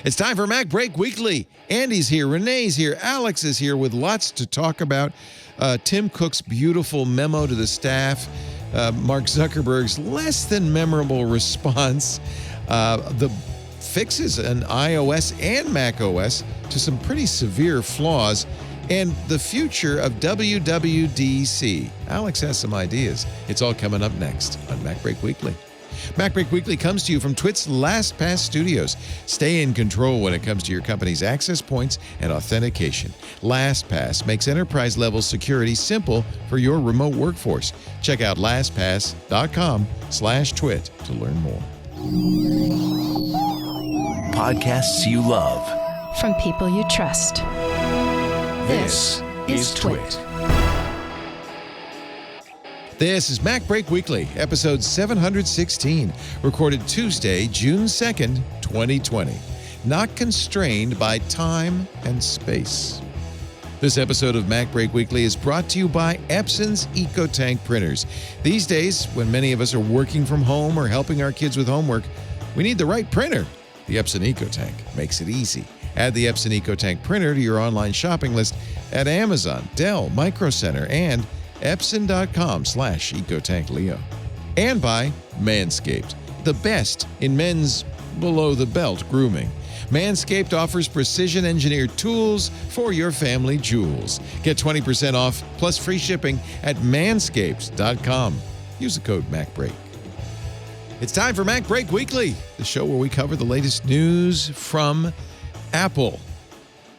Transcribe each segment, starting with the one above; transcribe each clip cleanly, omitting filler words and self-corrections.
It's time for MacBreak Weekly. Andy's here, Rene's here, Alex is here with lots to talk about. Tim Cook's beautiful memo to the staff, Mark Zuckerberg's less than memorable response, the fixes in iOS and macOS to some pretty severe flaws, and the future of WWDC. Alex has some ideas. It's all coming up next on MacBreak Weekly. MacBreak Weekly comes to you from Twit's LastPass studios. Stay in control when it comes to your company's access points and authentication. LastPass makes enterprise-level security simple for your remote workforce. Check out lastpass.com/twit to learn more. Podcasts you love. From people you trust. This is Twit. This is MacBreak Weekly, episode 716, recorded Tuesday, June 2nd, 2020. Not constrained by time and space. This episode of MacBreak Weekly is brought to you by Epson's EcoTank printers. These days, when many of us are working from home or helping our kids with homework, we need the right printer. The Epson EcoTank makes it easy. Add the Epson EcoTank printer to your online shopping list at Amazon, Dell, Micro Center, and Epson.com/EcoTankLeo. And by Manscaped, the best in men's below-the-belt grooming. Manscaped offers precision-engineered tools for your family jewels. Get 20% off plus free shipping at Manscaped.com. Use the code MacBreak. It's time for MacBreak Weekly, the show where we cover the latest news from Apple.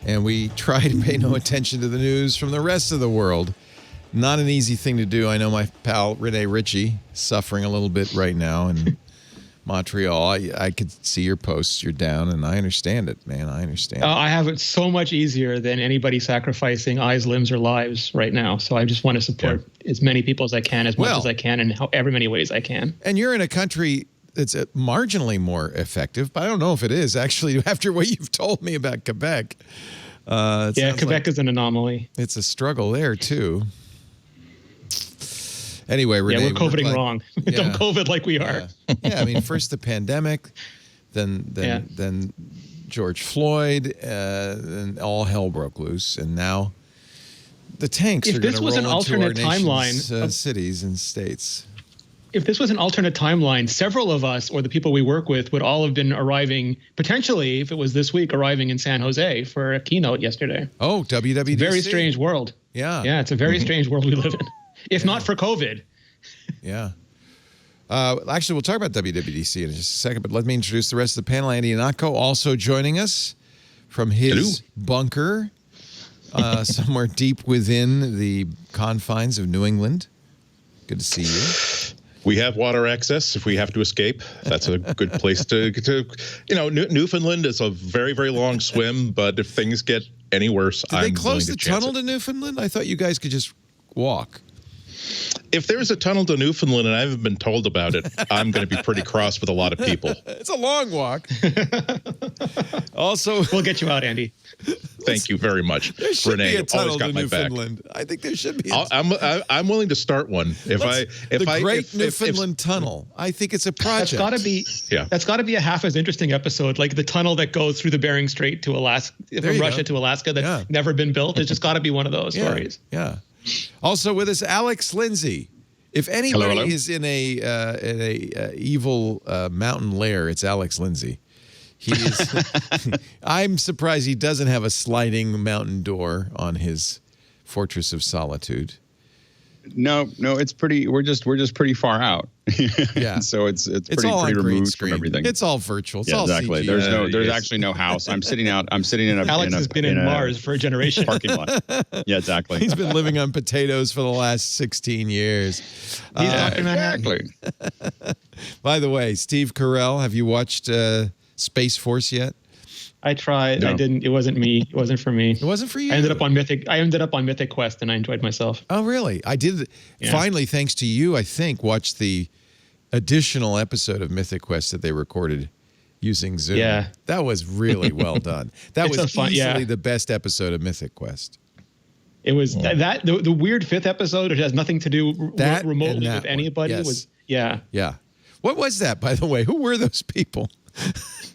And we try to pay no attention to the news from the rest of the world. Not an easy thing to do. I know my pal Rene Ritchie suffering a little bit right now in Montreal. I could see your posts. You're down, and I understand it, man. I understand. I have it so much easier than anybody sacrificing eyes, limbs, or lives right now. So I just want to support as many people as I can, as much as I can, in however many ways I can. And you're in a country that's marginally more effective, but I don't know if it is, actually, after what you've told me about Quebec. Quebec is an anomaly. It's a struggle there, too. Anyway, Rene, we're COVIDing wrong. Don't COVID like we are. I mean, first the pandemic, then George Floyd, and all hell broke loose, and now the tanks are going to roll into our nation's cities and states. If this was an alternate timeline, several of us, or the people we work with, would all have been arriving, potentially, if it was this week, arriving in San Jose for a keynote yesterday. Oh, WWDC. Very strange world. Yeah, it's a very strange world we live in. If not for COVID. Yeah. Actually, we'll talk about WWDC in just a second, but let me introduce the rest of the panel. Andy Anako also joining us from his bunker somewhere deep within the confines of New England. Good to see you. We have water access if we have to escape. That's a good place to Newfoundland is a very, very long swim, but if things get any worse, Did they close the tunnel to Newfoundland? I thought you guys could just walk. If there's a tunnel to Newfoundland and I haven't been told about it, I'm going to be pretty cross with a lot of people. It's a long walk. Also, we'll get you out, Andy. Thank you very much. There should Rene, be a tunnel got to my Newfoundland. back. I think there should be. I'm willing to start one. The Great Newfoundland Tunnel. I think it's a project. That's got to be a half as interesting episode, like the tunnel that goes through the Bering Strait to Alaska, from Russia to Alaska, that's never been built. It's just got to be one of those stories. Yeah. Also with us, Alex Lindsay. If anybody is in a evil mountain lair, it's Alex Lindsay. He is. I'm surprised he doesn't have a sliding mountain door on his Fortress of Solitude. No, it's pretty. We're just pretty far out. Yeah. So it's all pretty removed screen. from everything. It's all virtual. It's all exactly. CG. There's actually no house. I'm sitting in a. Alex has been in Mars for a generation. Parking lot. Yeah, exactly. He's been living on potatoes for the last 16 years. Exactly. By the way, Steve Carell, have you watched Space Force yet? I tried. No. I didn't. It wasn't me. It wasn't for me. It wasn't for you? I ended up on Mythic Quest, and I enjoyed myself. Oh, really? I did. Yeah. Finally, thanks to you, I think, watch the additional episode of Mythic Quest that they recorded using Zoom. Yeah. That was really well done. That was easily the best episode of Mythic Quest. It was the weird fifth episode. It has nothing to do remotely with anybody. Yes. Was Yeah. What was that, by the way? Who were those people?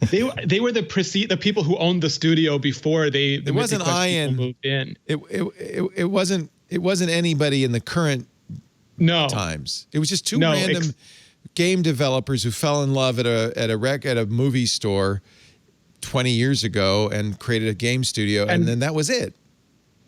They were the people who owned the studio before the It wasn't Mythic Quest people Ian. moved in. It wasn't anybody in the current times. It was just two random game developers who fell in love at a movie store 20 years ago and created a game studio, and then that was it.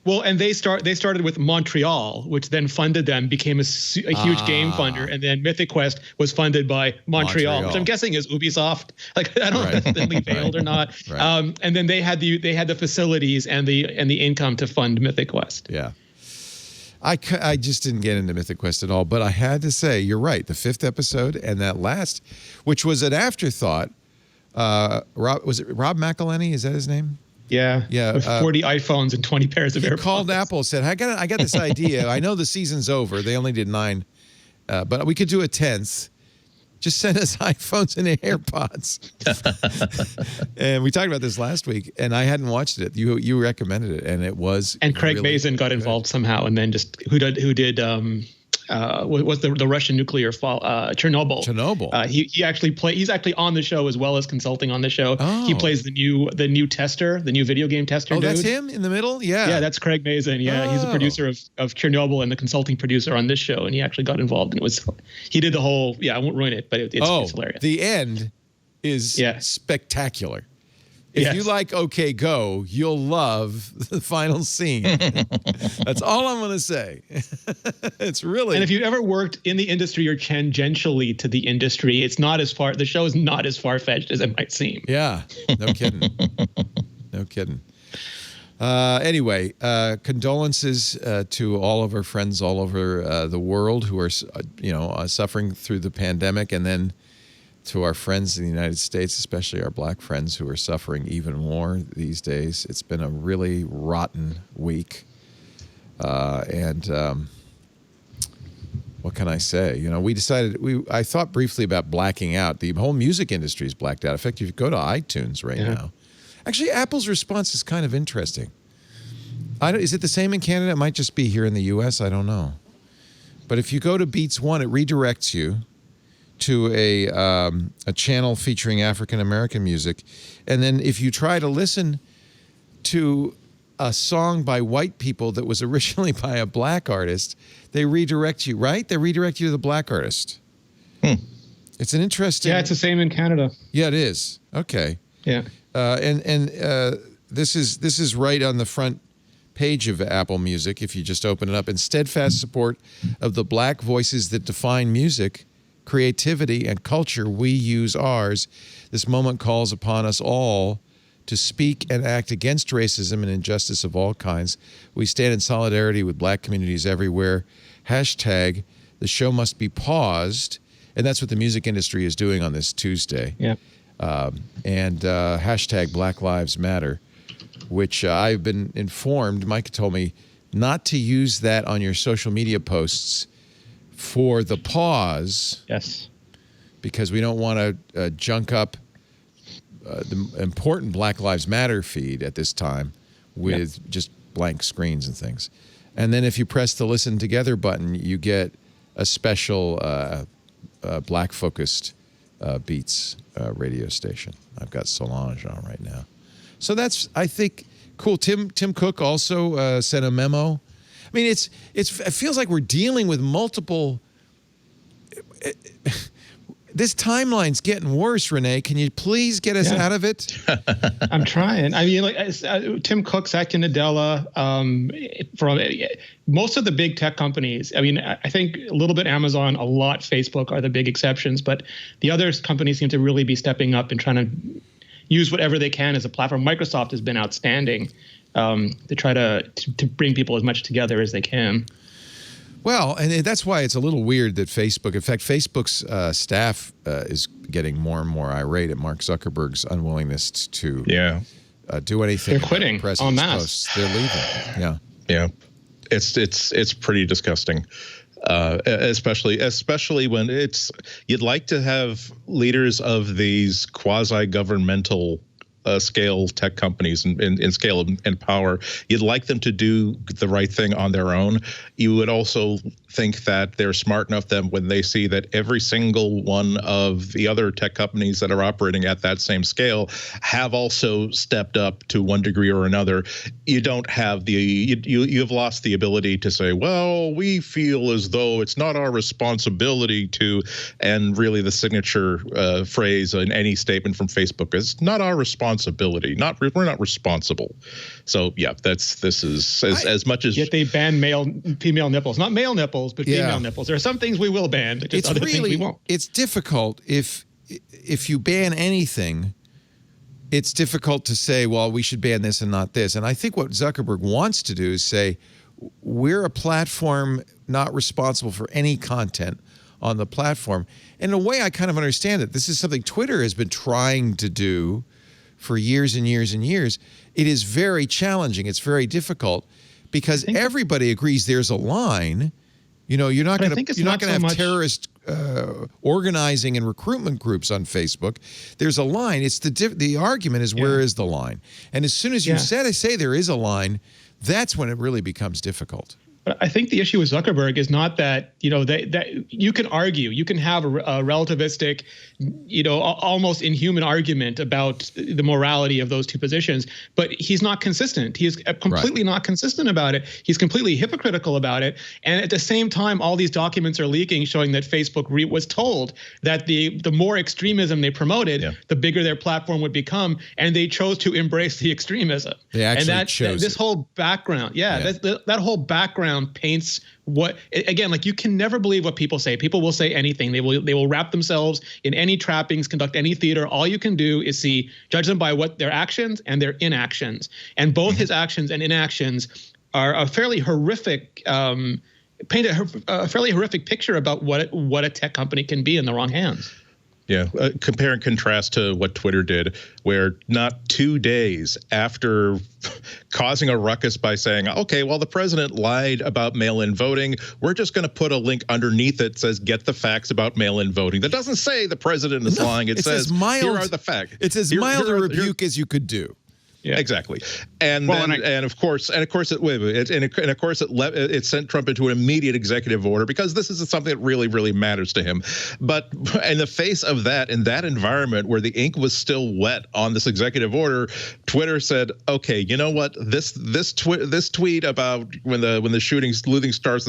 Well, and they started with Montreal, which then funded them, became a huge game funder, and then Mythic Quest was funded by Montreal, which I'm guessing is Ubisoft. Like, I don't know if that's thinly veiled or not. Right. And then they had the facilities and the income to fund Mythic Quest. Yeah. I just didn't get into Mythic Quest at all, but I had to say, you're right. The 5th episode and that last, which was an afterthought. Was it Rob McElhenney? Is that his name? Yeah. With 40 iPhones and 20 pairs of AirPods. He called Apple, said, I got this idea. I know the season's over. They only did 9, but we could do a 10th. Just send us iPhones and AirPods. And we talked about this last week, and I hadn't watched it. You recommended it, and it was. And Craig Mazin got involved somehow, and then just who did was the Russian nuclear fall, Chernobyl. He actually he's actually on the show as well as consulting on the show. He plays the new tester, the new video game tester. Oh, that's him in the middle? Yeah, that's Craig Mazin. Yeah, he's a producer of Chernobyl and the consulting producer on this show, and he actually got involved, and he did the whole. I won't ruin it, but it's hilarious. The end is spectacular. If you like OK Go, you'll love the final scene. That's all I'm going to say. It's really. And if you've ever worked in the industry or tangentially to the industry, it's not as far. The show is not as far-fetched as it might seem. Yeah. No kidding. No kidding. Anyway, condolences to all of our friends all over the world who are, suffering through the pandemic, and then to our friends in the United States, especially our black friends who are suffering even more these days. It's been a really rotten week. And what can I say? I thought briefly about blacking out. The whole music industry is blacked out. In fact, if you go to iTunes right now, actually, Apple's response is kind of interesting. Is it the same in Canada? It might just be here in the U.S. I don't know. But if you go to Beats One, it redirects you to a channel featuring African American music, and then if you try to listen to a song by white people that was originally by a black artist, they redirect you. Right? They redirect you to the black artist. It's an interesting. Yeah, it's the same in Canada. Yeah, it is. Okay. Yeah. And this is right on the front page of Apple Music. If you just open it up, in steadfast support of the black voices that define music, creativity, and culture, we use ours. This moment calls upon us all to speak and act against racism and injustice of all kinds. We stand in solidarity with black communities everywhere. Hashtag, the show must be paused. And that's what the music industry is doing on this Tuesday. Yeah. And hashtag Black Lives Matter, which I've been informed, Mike told me, not to use that on your social media posts for the pause. Yes. Because we don't want to junk up the important Black Lives Matter feed at this time with just blank screens and things. And then if you press the Listen Together button, you get a special black-focused Beats radio station. I've got Solange on right now. So that's, I think, cool. Tim Cook also sent a memo. I mean, it feels like we're dealing with multiple. This timeline's getting worse, Rene. Can you please get us out of it? I'm trying. I mean, Tim Cook, Satya Nadella, from most of the big tech companies. I mean, I think a little bit Amazon, a lot Facebook are the big exceptions, but the other companies seem to really be stepping up and trying to use whatever they can as a platform. Microsoft has been outstanding to try to bring people as much together as they can. Well, and that's why it's a little weird that Facebook, in fact, Facebook's staff is getting more and more irate at Mark Zuckerberg's unwillingness to do anything. They're quitting en masse. Posts. They're leaving. Yeah. Yeah. It's pretty disgusting. Especially when you'd like to have leaders of these quasi-governmental scale tech companies in scale and power. You'd like them to do the right thing on their own. You would also think that they're smart enough that when they see that every single one of the other tech companies that are operating at that same scale have also stepped up to one degree or another, you don't have you've lost the ability to say, well, we feel as though it's not our responsibility to, and really the signature phrase in any statement from Facebook is not our responsibility. We're not responsible. So yeah, this is as much as yet they ban female nipples, not male nipples, but female nipples. There are some things we will ban, but just other things we won't. It's difficult if you ban anything. It's difficult to say, well, we should ban this and not this. And I think what Zuckerberg wants to do is say, we're a platform not responsible for any content on the platform. In a way, I kind of understand it. This is something Twitter has been trying to do for years and years and years. It is very challenging. It's very difficult because everybody agrees there's a line. You know, you're not going to have terrorist organizing and recruitment groups on Facebook. There's a line. It's the argument is where is the line? And as soon as you say there is a line, that's when it really becomes difficult. But I think the issue with Zuckerberg is not that, that you can argue, you can have a relativistic, almost inhuman argument about the morality of those two positions, but he's not consistent. He is completely not consistent about it. He's completely hypocritical about it. And at the same time, all these documents are leaking showing that Facebook was told that the more extremism they promoted, the bigger their platform would become. And they chose to embrace the extremism. They actually chose this whole background. That whole background paints again, like you can never believe what people say. People will say anything. They will wrap themselves in any trappings, conduct any theater. All you can do is judge them by what their actions and their inactions. And both his actions and inactions are a fairly horrific, paint a fairly horrific picture about what a tech company can be in the wrong hands. Yeah, compare and contrast to what Twitter did, where not 2 days after causing a ruckus by saying, okay, well, the president lied about mail-in voting, we're just going to put a link underneath it that says, get the facts about mail-in voting. That doesn't say the president is lying. It says here are the facts. It's as mild a rebuke as you could do. Yeah, exactly. And of course it sent Trump into an immediate executive order because this is something that really, really matters to him. But in the face of that, in that environment where the ink was still wet on this executive order, Twitter said, okay, you know what? This tweet about when the shooting starts,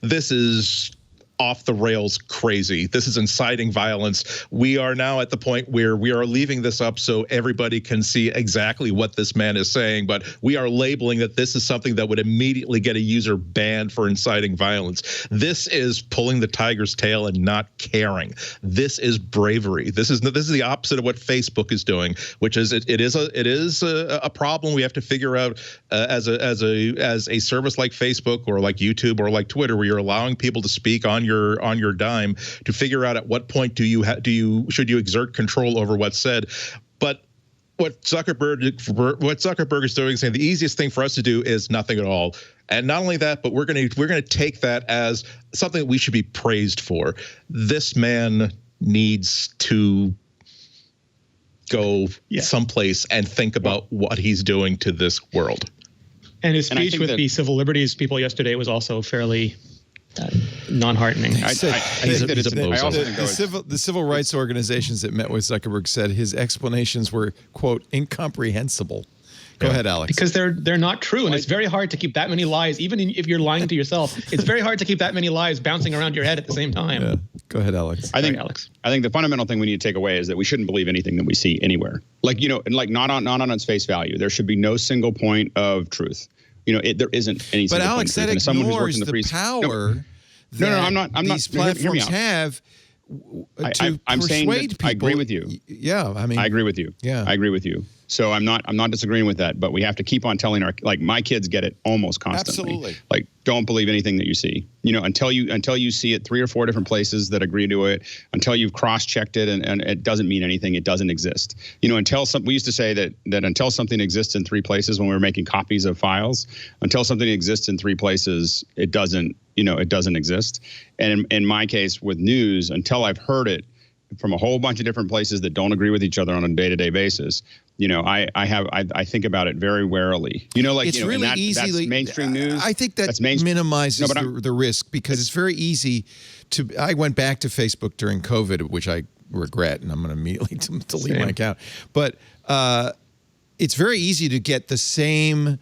this is off the rails crazy. This is inciting violence. We are now at the point where we are leaving this up so everybody can see exactly what this man is saying, but we are labeling that this is something that would immediately get a user banned for inciting violence. This is pulling the tiger's tail and not caring. This is bravery. This is the opposite of what Facebook is doing, which is it is a problem we have to figure out as a service like Facebook or like YouTube or like Twitter, where you're allowing people to speak on your dime to figure out at what point should you exert control over what's said. But what Zuckerberg is doing is saying the easiest thing for us to do is nothing at all. And not only that, but we're going to take that as something that we should be praised for. This man needs to go someplace and think about what he's doing to this world. And his speech with the civil liberties people yesterday was also fairly non-heartening. The civil rights organizations that met with Zuckerberg said his explanations were, quote, incomprehensible. Go ahead, Alex. Because they're not true, and it's very hard to keep that many lies, even if you're lying to yourself. It's very hard to keep that many lies bouncing around your head at the same time. Yeah. Go ahead, Alex. I think the fundamental thing we need to take away is that we shouldn't believe anything that we see anywhere. Not on its face value. There should be no single point of truth. There isn't any. But Alex, that ignores the power. No, I'm not. These platforms have to persuade people. I agree with you. Yeah, I mean, I agree with you. Yeah, I agree with you. So I'm not disagreeing with that, but we have to keep on telling my kids get it almost constantly. Absolutely. Like, don't believe anything that you see. Until you see it 3 or 4 different places that agree to it, until you've cross-checked it and it doesn't mean anything, it doesn't exist. We used to say that until something exists in 3 places when we were making copies of files, until something exists in 3 places, it doesn't exist. And in my case with news, until I've heard it from a whole bunch of different places that don't agree with each other on a day-to-day basis, I think about it very warily. It's really easy. That's mainstream news. I think that minimizes the risk, because it's very easy to. I went back to Facebook during COVID, which I regret, and I'm going to immediately delete my account. But it's very easy to get the same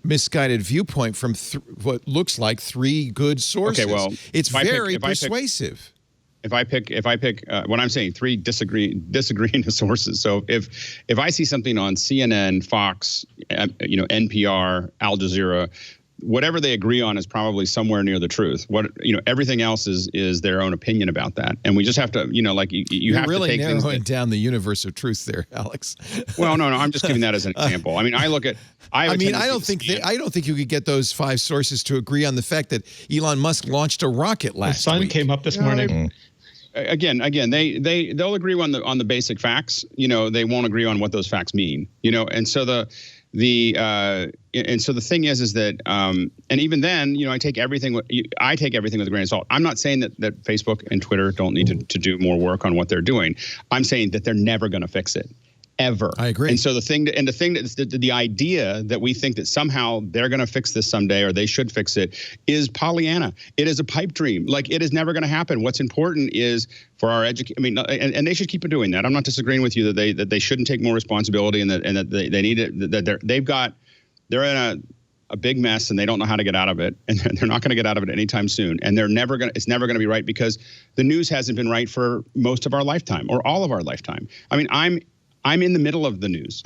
misguided viewpoint from what looks like 3 good sources. Okay, well, it's very persuasive. If I pick what I'm saying, 3 disagreeing sources. So if I see something on CNN, Fox, NPR, Al Jazeera, whatever they agree on is probably somewhere near the truth. Everything else is their own opinion about that, and we just have to, you have really to take things. Narrowing down the universe of truth there, Alex. Well, no, I'm just giving that as an example. I mean, I don't think you could get those 5 sources to agree on the fact that Elon Musk launched a rocket last week. The sun came up this morning. Again, they'll agree on the basic facts. They won't agree on what those facts mean. And so the thing is that and even then, I take everything with a grain of salt. I'm not saying that Facebook and Twitter don't need to do more work on what they're doing. I'm saying that they're never going to fix it. Ever. I agree. And so the idea that we think that somehow they're going to fix this someday, or they should fix it, is Pollyanna. It is a pipe dream. Like, it is never going to happen. What's important is for our education. I mean, and they should keep doing that. I'm not disagreeing with you that they shouldn't take more responsibility, and that they need it. That they're in a big mess, and they don't know how to get out of it, and they're not going to get out of it anytime soon. And it's never going to be right, because the news hasn't been right for most of our lifetime, or all of our lifetime. I mean, I'm in the middle of the news,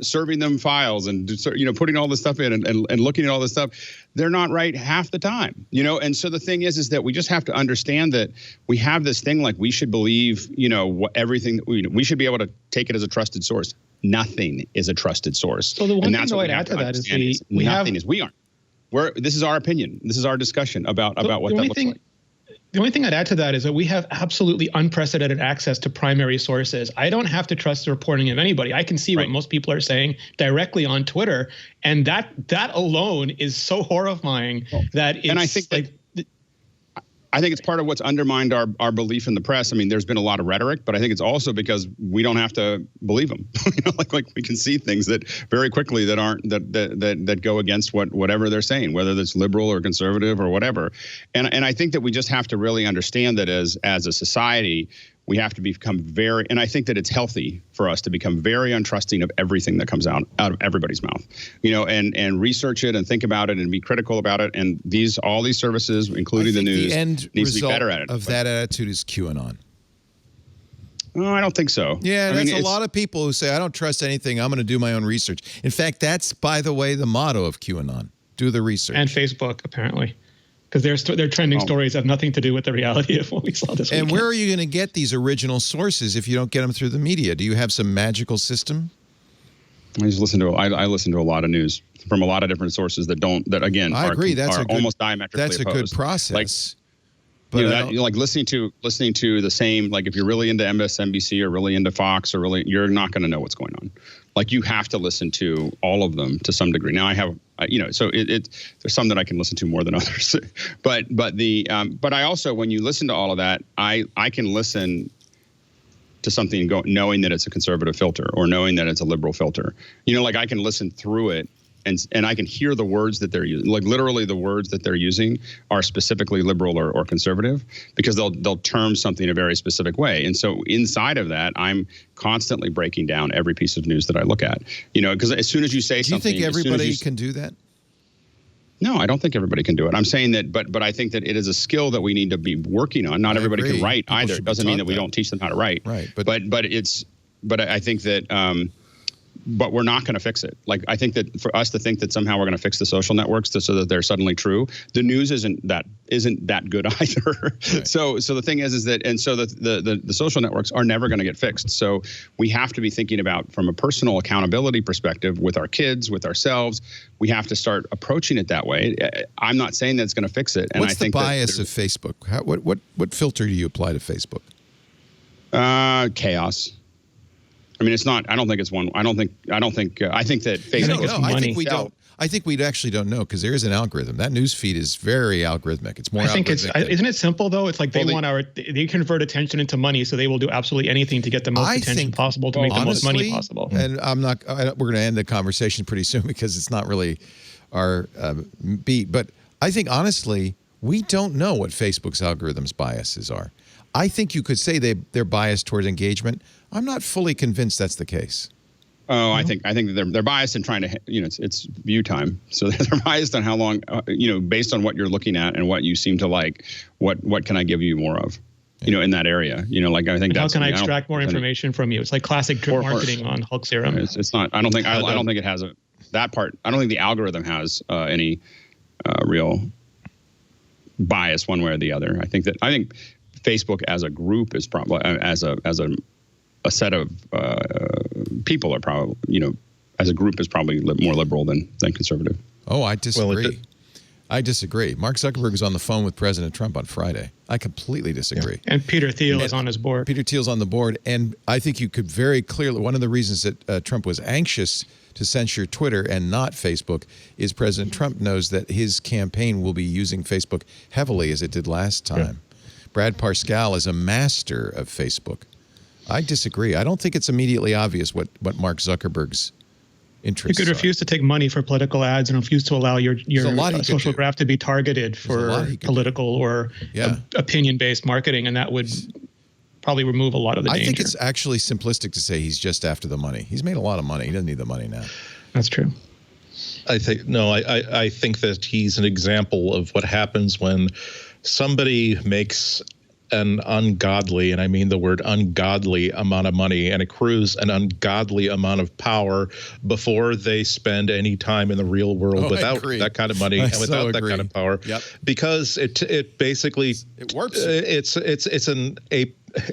serving them files and, putting all this stuff in and looking at all this stuff. They're not right half the time, And so the thing is that we just have to understand that we have this thing, like, we should believe, everything. We should be able to take it as a trusted source. Nothing is a trusted source. So the one thing I'd add to that is we aren't. This is our opinion. This is our discussion about what that looks like. The only thing I'd add to that is that we have absolutely unprecedented access to primary sources. I don't have to trust the reporting of anybody. I can see what most people are saying directly on Twitter, and that alone is so horrifying that it's. And I think it's part of what's undermined our belief in the press. I mean, there's been a lot of rhetoric, but I think it's also because we don't have to believe them. Like we can see things that very quickly that aren't that go against whatever they're saying, whether it's liberal or conservative or whatever. And I think that we just have to really understand that as a society, we have to become and I think that it's healthy for us to become very untrusting of everything that comes out of everybody's mouth, and research it and think about it and be critical about it. And all these services, including the news, needs to be better at it. Of that attitude is QAnon. No, I don't think so. Yeah, there's a lot of people who say, I don't trust anything. I'm going to do my own research. In fact, that's, by the way, the motto of QAnon. Do the research. And Facebook, apparently. Because their trending stories have nothing to do with the reality of what we saw this weekend. And where are you going to get these original sources if you don't get them through the media? Do you have some magical system? I listen to a lot of news from a lot of different sources that again I agree. That's almost diametrically opposed. That's a good process. Like listening to the same, like if you're really into MSNBC or really into Fox or really, you're not going to know what's going on. Like you have to listen to all of them to some degree. Now I have, so there's some that I can listen to more than others, but I also, when you listen to all of that, I can listen to something knowing that it's a conservative filter or knowing that it's a liberal filter. Like I can listen through it. And I can hear the words that they're using, like literally the words that they're using are specifically liberal or conservative, because they'll term something a very specific way. And so inside of that, I'm constantly breaking down every piece of news that I look at. Because as soon as you say something, do you think everybody can do that? No, I don't think everybody can do it. I'm saying that, but I think that it is a skill that we need to be working on. Not everybody can write either. It doesn't mean that we don't teach them how to write. Right. But I think that. But we're not going to fix it. Like I think that for us to think that somehow we're going to fix the social networks so that they're suddenly true, the news isn't that good either. Right. So the thing is that, and so the social networks are never going to get fixed. So we have to be thinking about, from a personal accountability perspective, with our kids, with ourselves, we have to start approaching it that way. I'm not saying that it's going to fix it. And What's the bias of Facebook? What filter do you apply to Facebook? Chaos. I mean, it's not. I don't think it's one. I think that Facebook is I money. think we don't. I think we actually don't know because there is an algorithm. That news feed is very algorithmic. It's more. I think algorithmic isn't it simple though? It's like they convert attention into money, so they will do absolutely anything to get the most attention possible to make the most money possible. And we're going to end the conversation pretty soon because it's not really our beat. But I think honestly, we don't know what Facebook's algorithms biases are. I think you could say they're biased towards engagement. I'm not fully convinced that's the case. Oh, I think that they're biased in trying to, it's view time. So they're biased on how long, based on what you're looking at and what you seem to like. What can I give you more of, in that area? I think how can I extract more information from you? It's like classic drip marketing on Hulk serum. It's not. I don't think it has that part. I don't think the algorithm has any real bias one way or the other. I think Facebook as a group is probably as a set of people are probably, as a group is probably more liberal than conservative. Oh, I disagree. I disagree. Mark Zuckerberg was on the phone with President Trump on Friday. I completely disagree. Yeah. And Peter Thiel is on his board. Peter Thiel's on the board. And I think you could very clearly, one of the reasons that Trump was anxious to censure Twitter and not Facebook is President Trump knows that his campaign will be using Facebook heavily as it did last time. Yeah. Brad Parscale is a master of Facebook. I disagree. I don't think it's immediately obvious what Mark Zuckerberg's interests You could refuse to take money for political ads and refuse to allow your social graph to be targeted for political or opinion-based marketing, and that would probably remove a lot of the danger. I think it's actually simplistic to say he's just after the money. He's made a lot of money. He doesn't need the money now. That's true. I think that he's an example of what happens when somebody makes an ungodly, and I mean the word ungodly, amount of money and accrues an ungodly amount of power before they spend any time in the real world without that kind of money and without that kind of power. Yep. Because it basically works. It's an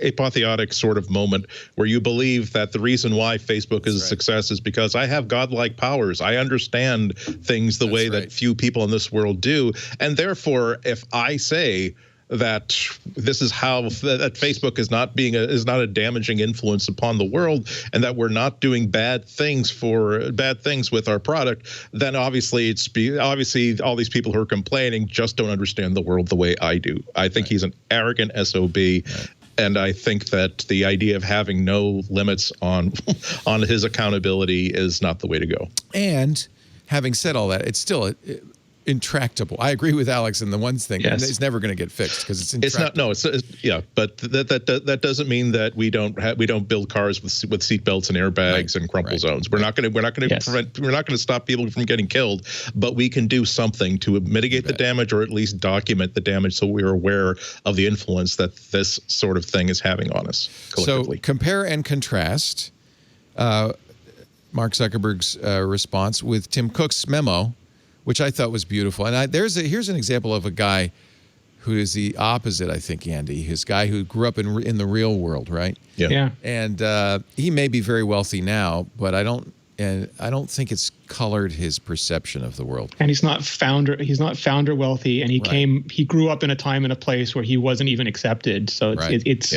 apotheotic sort of moment where you believe that the reason why Facebook is a success is because I have godlike powers. I understand things the way that few people in this world do, and therefore, if I say that this is how that Facebook is not a damaging influence upon the world, and that we're not doing bad things with our product, then obviously all these people who are complaining just don't understand the world the way I do. I think he's an arrogant SOB. Right. And I think that the idea of having no limits on his accountability is not the way to go. And having said all that, it's still intractable. I agree with Alex in the one thing. Yes. It's never going to get fixed because it's intractable. It's not. But that doesn't mean that we don't build cars with seatbelts and airbags and crumple zones. We're not going to stop people from getting killed, but we can do something to mitigate the damage or at least document the damage so we're aware of the influence that this sort of thing is having on us collectively. So compare and contrast Mark Zuckerberg's response with Tim Cook's memo, which I thought was beautiful. And here's an example of a guy who is the opposite, I think, Andy. His guy who grew up in the real world, right? Yeah. And he may be very wealthy now, but I don't think it's colored his perception of the world. And he's not founder wealthy, and he grew up in a time and a place where he wasn't even accepted. So it's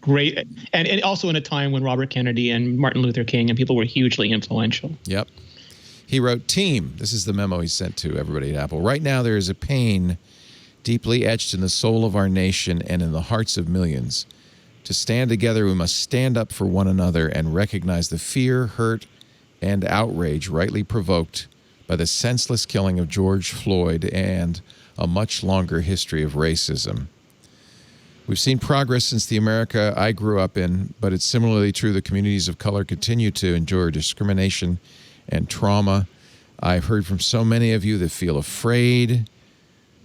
great. And also in a time when Robert Kennedy and Martin Luther King and people were hugely influential. Yep. He wrote, "Team," this is the memo he sent to everybody at Apple. "Right now there is a pain deeply etched in the soul of our nation and in the hearts of millions. To stand together, we must stand up for one another and recognize the fear, hurt, and outrage rightly provoked by the senseless killing of George Floyd and a much longer history of racism. We've seen progress since the America I grew up in, but it's similarly true that communities of color continue to endure discrimination and trauma. I've heard from so many of you that feel afraid.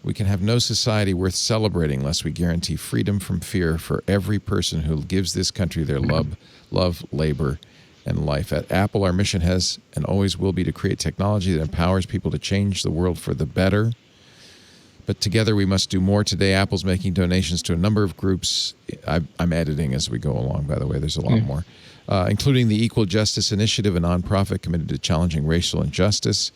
We can have no society worth celebrating unless we guarantee freedom from fear for every person who gives this country their love, labor, and life. At Apple, our mission has and always will be to create technology that empowers people to change the world for the better. But together we must do more. Today, Apple's making donations to a number of groups. I'm editing as we go along, by the way. There's a lot more. Including the Equal Justice Initiative, a nonprofit committed to challenging racial injustice.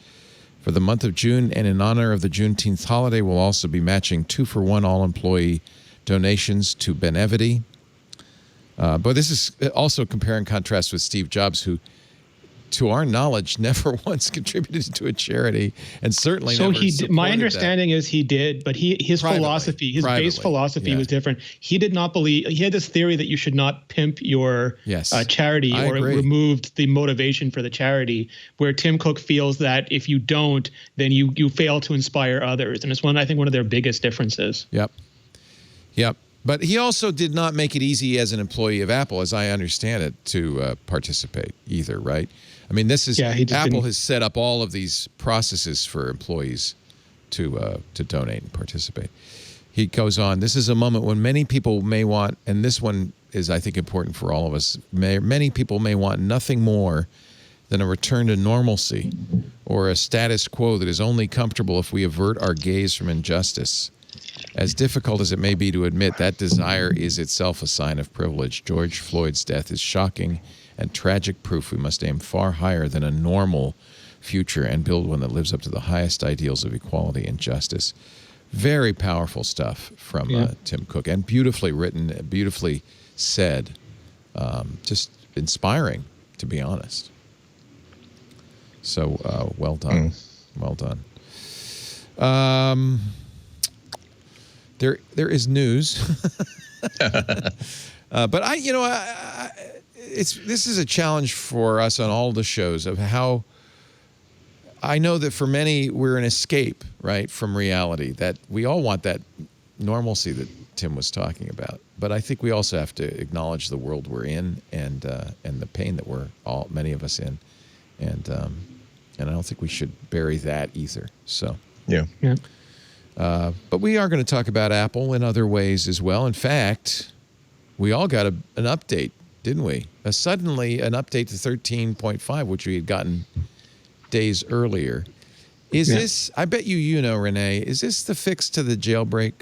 For the month of June, and in honor of the Juneteenth holiday, we'll also be matching 2-for-1 all-employee donations to Benevity. But this is also compare and contrast with Steve Jobs, who, to our knowledge, never once contributed to a charity, and certainly so never he supported my understanding is he did, but his philosophy, his base philosophy was different. He did not believe, he had this theory that you should not pimp your charity, or it removed the motivation for the charity, where Tim Cook feels that if you don't, then you fail to inspire others, and it's I think one of their biggest differences. Yep. But he also did not make it easy as an employee of Apple, as I understand it, to participate either, right? I mean, this is Apple has set up all of these processes for employees to donate and participate. He goes on, this is a moment when many people may want, and this one is, I think, important for all of us, many people may want nothing more than a return to normalcy or a status quo that is only comfortable if we avert our gaze from injustice. As difficult as it may be to admit, that desire is itself a sign of privilege. George Floyd's death is shocking and tragic proof we must aim far higher than a normal future and build one that lives up to the highest ideals of equality and justice. Very powerful stuff from Tim Cook, and beautifully written, beautifully said. Just inspiring, to be honest. So well done. Well done. There is news, but this is a challenge for us on all the shows of how. I know that for many we're an escape, right, from reality. That we all want that normalcy that Tim was talking about, but I think we also have to acknowledge the world we're in and the pain that many of us in, and I don't think we should bury that either. So yeah. But we are going to talk about Apple in other ways as well. In fact, we all got an update, didn't we? Suddenly an update to 13.5, which we had gotten days earlier. Is this, I bet you know, Rene, is this the fix to the jailbreak?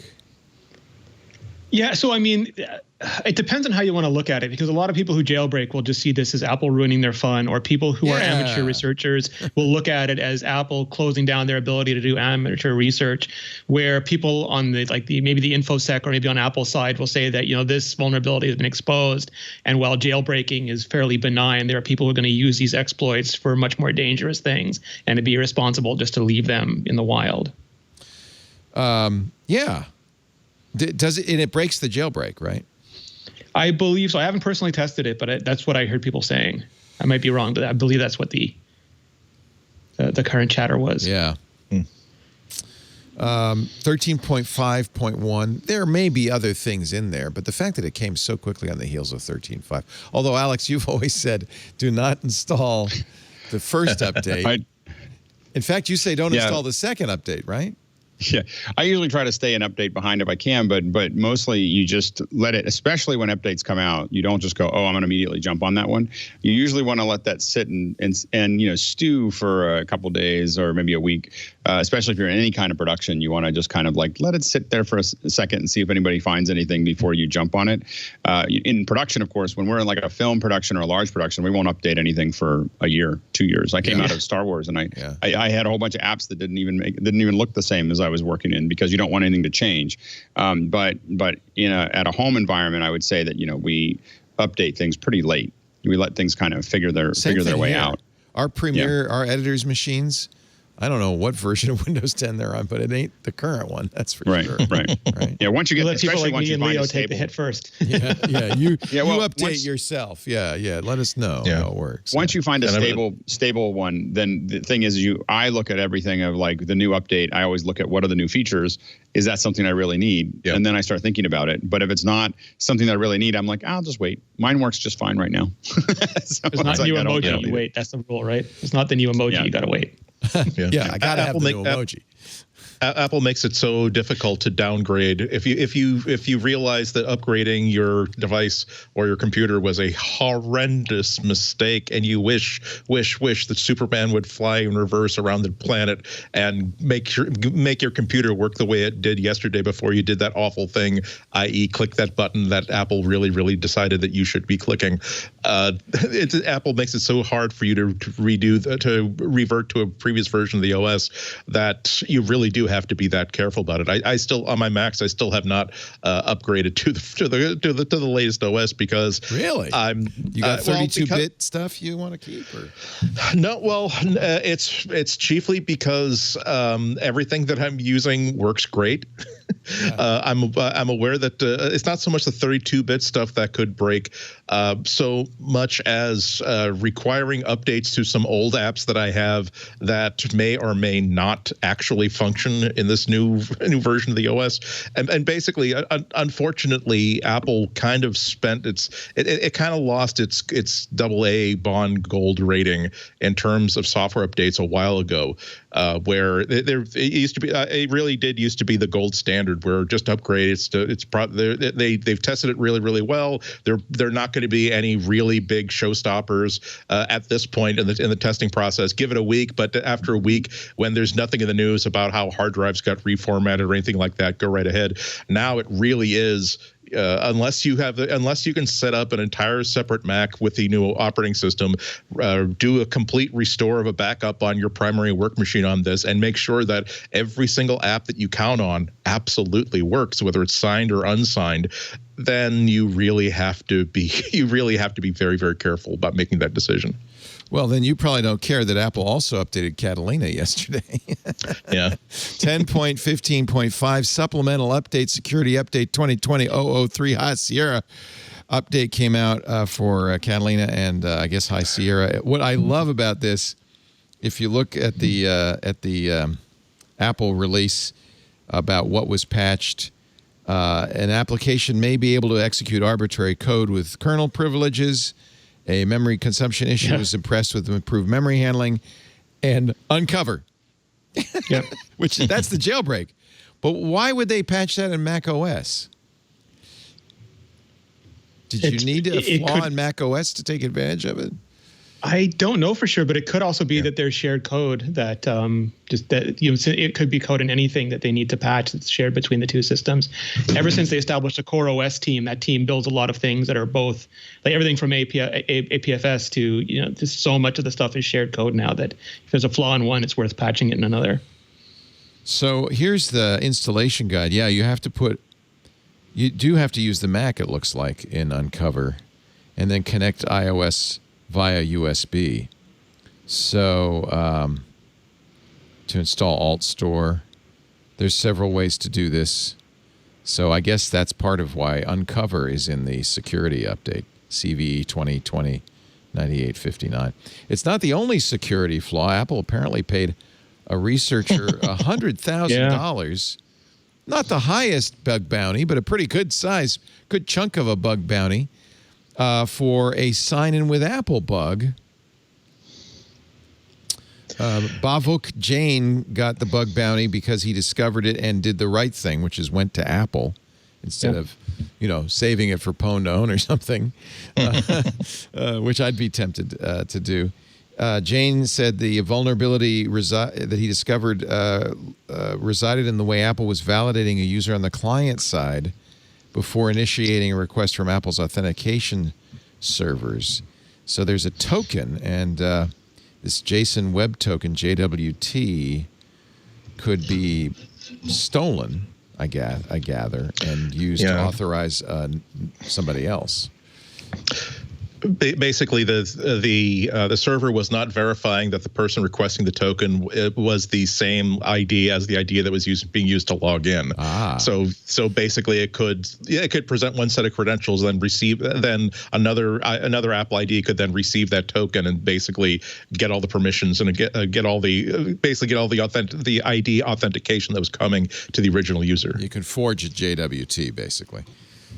Yeah, so I mean, it depends on how you want to look at it, because a lot of people who jailbreak will just see this as Apple ruining their fun, or people who are amateur researchers will look at it as Apple closing down their ability to do amateur research, where people on maybe the InfoSec or maybe on Apple's side will say that, this vulnerability has been exposed, and while jailbreaking is fairly benign, there are people who are going to use these exploits for much more dangerous things, and it'd be irresponsible just to leave them in the wild. Does it? And it breaks the jailbreak, right? I believe so. I haven't personally tested it, but that's what I heard people saying. I might be wrong, but I believe that's what the current chatter was. Yeah. 13.5.1. There may be other things in there, but the fact that it came so quickly on the heels of 13.5. Although, Alex, you've always said, do not install the first update. In fact, you say don't install the second update, right? Yeah, I usually try to stay an update behind if I can, but mostly you just let it, especially when updates come out, you don't just go, oh, I'm going to immediately jump on that one. You usually want to let that sit and stew for a couple days or maybe a week, especially if you're in any kind of production. You want to just kind of let it sit there for a second and see if anybody finds anything before you jump on it. In production, of course, when we're in a film production or a large production, we won't update anything for a year, 2 years. I came out of Star Wars and I had a whole bunch of apps that didn't even look the same as I was working in, because you don't want anything to change. But at a home environment, I would say that we update things pretty late. We let things kind of figure their way out. Our Premiere, our editors' machines, I don't know what version of Windows 10 they're on, but it ain't the current one. That's for sure. Right. Yeah. Once you get, let people especially like once me you and find Leo a stable, take the hit first. You update yourself. Yeah. Let us know how it works. Once you find a stable one, then the thing is, I look at everything of the new update. I always look at what are the new features. Is that something I really need? Yeah. And then I start thinking about it. But if it's not something that I really need, I'm like, I'll just wait. Mine works just fine right now. It's not new emoji. You wait. That's the rule, right? It's not the new emoji. You got to wait. I gotta have the new emoji. Apple makes it so difficult to downgrade. If you realize that upgrading your device or your computer was a horrendous mistake, and you wish that Superman would fly in reverse around the planet and make your computer work the way it did yesterday before you did that awful thing, i.e., click that button that Apple really decided that you should be clicking. Apple makes it so hard for you to revert to a previous version of the OS that you really do do have to be that careful about it. I still, on my Macs, I still have not upgraded to the latest OS because really you got 32-bit stuff you want to keep, or no? Well, it's chiefly because everything that I'm using works great. Yeah. I'm aware that it's not so much the 32-bit stuff that could break, so much as requiring updates to some old apps that I have that may or may not actually function in this new version of the OS. And basically, unfortunately, Apple kind of spent it kind of lost its AA Bond Gold rating in terms of software updates a while ago, where it used to be it really did used to be the gold standard where just upgrade they've tested it really, really well. They're not going to be any really big showstoppers at this point in the testing process. Give it a week, but after a week, when there's nothing in the news about how hard drives got reformatted or anything like that, go right ahead. Now it really is. Unless you can set up an entire separate Mac with the new operating system, do a complete restore of a backup on your primary work machine on this, and make sure that every single app that you count on absolutely works, whether it's signed or unsigned, then you really have to be very, very careful about making that decision. Well, then you probably don't care that Apple also updated Catalina yesterday. Yeah. 10.15.5 supplemental update, security update 2020-003 High Sierra update came out for Catalina and I guess High Sierra. What I love about this, if you look at the Apple release about what was patched, an application may be able to execute arbitrary code with kernel privileges. A memory consumption issue was impressed with improved memory handling, and uncover. Yep. Which that's the jailbreak. But why would they patch that in macOS? Did you need a flaw in macOS to take advantage of it? I don't know for sure, but it could also be that there's shared code that it could be code in anything that they need to patch that's shared between the two systems. Ever since they established a core OS team, that team builds a lot of things that are both like everything from APFS to just so much of the stuff is shared code now that if there's a flaw in one, it's worth patching it in another. So here's the installation guide. Yeah, you do have to use the Mac, it looks like, in Uncover, and then connect iOS via USB. So to install Alt Store, there's several ways to do this. So I guess that's part of why Uncover is in the security update, CVE 2020-9859. It's not the only security flaw. Apple apparently paid a researcher $100,000. Not the highest bug bounty, but a pretty good chunk of a bug bounty. For a sign-in with Apple bug. Bhavuk Jain got the bug bounty because he discovered it and did the right thing, which is went to Apple instead of, saving it for Pwn to own or something, which I'd be tempted to do. Jain said the vulnerability that he discovered resided in the way Apple was validating a user on the client side before initiating a request from Apple's authentication servers. So there's a token, and this JSON Web Token, JWT, could be stolen, I gather, and used to authorize somebody else. Basically, the server was not verifying that the person requesting the token was the same ID as the ID that was being used to log in. So basically, it could present one set of credentials, then another Apple ID could then receive that token and basically get all the permissions and get all the ID authentication that was coming to the original user. You can forge a JWT basically.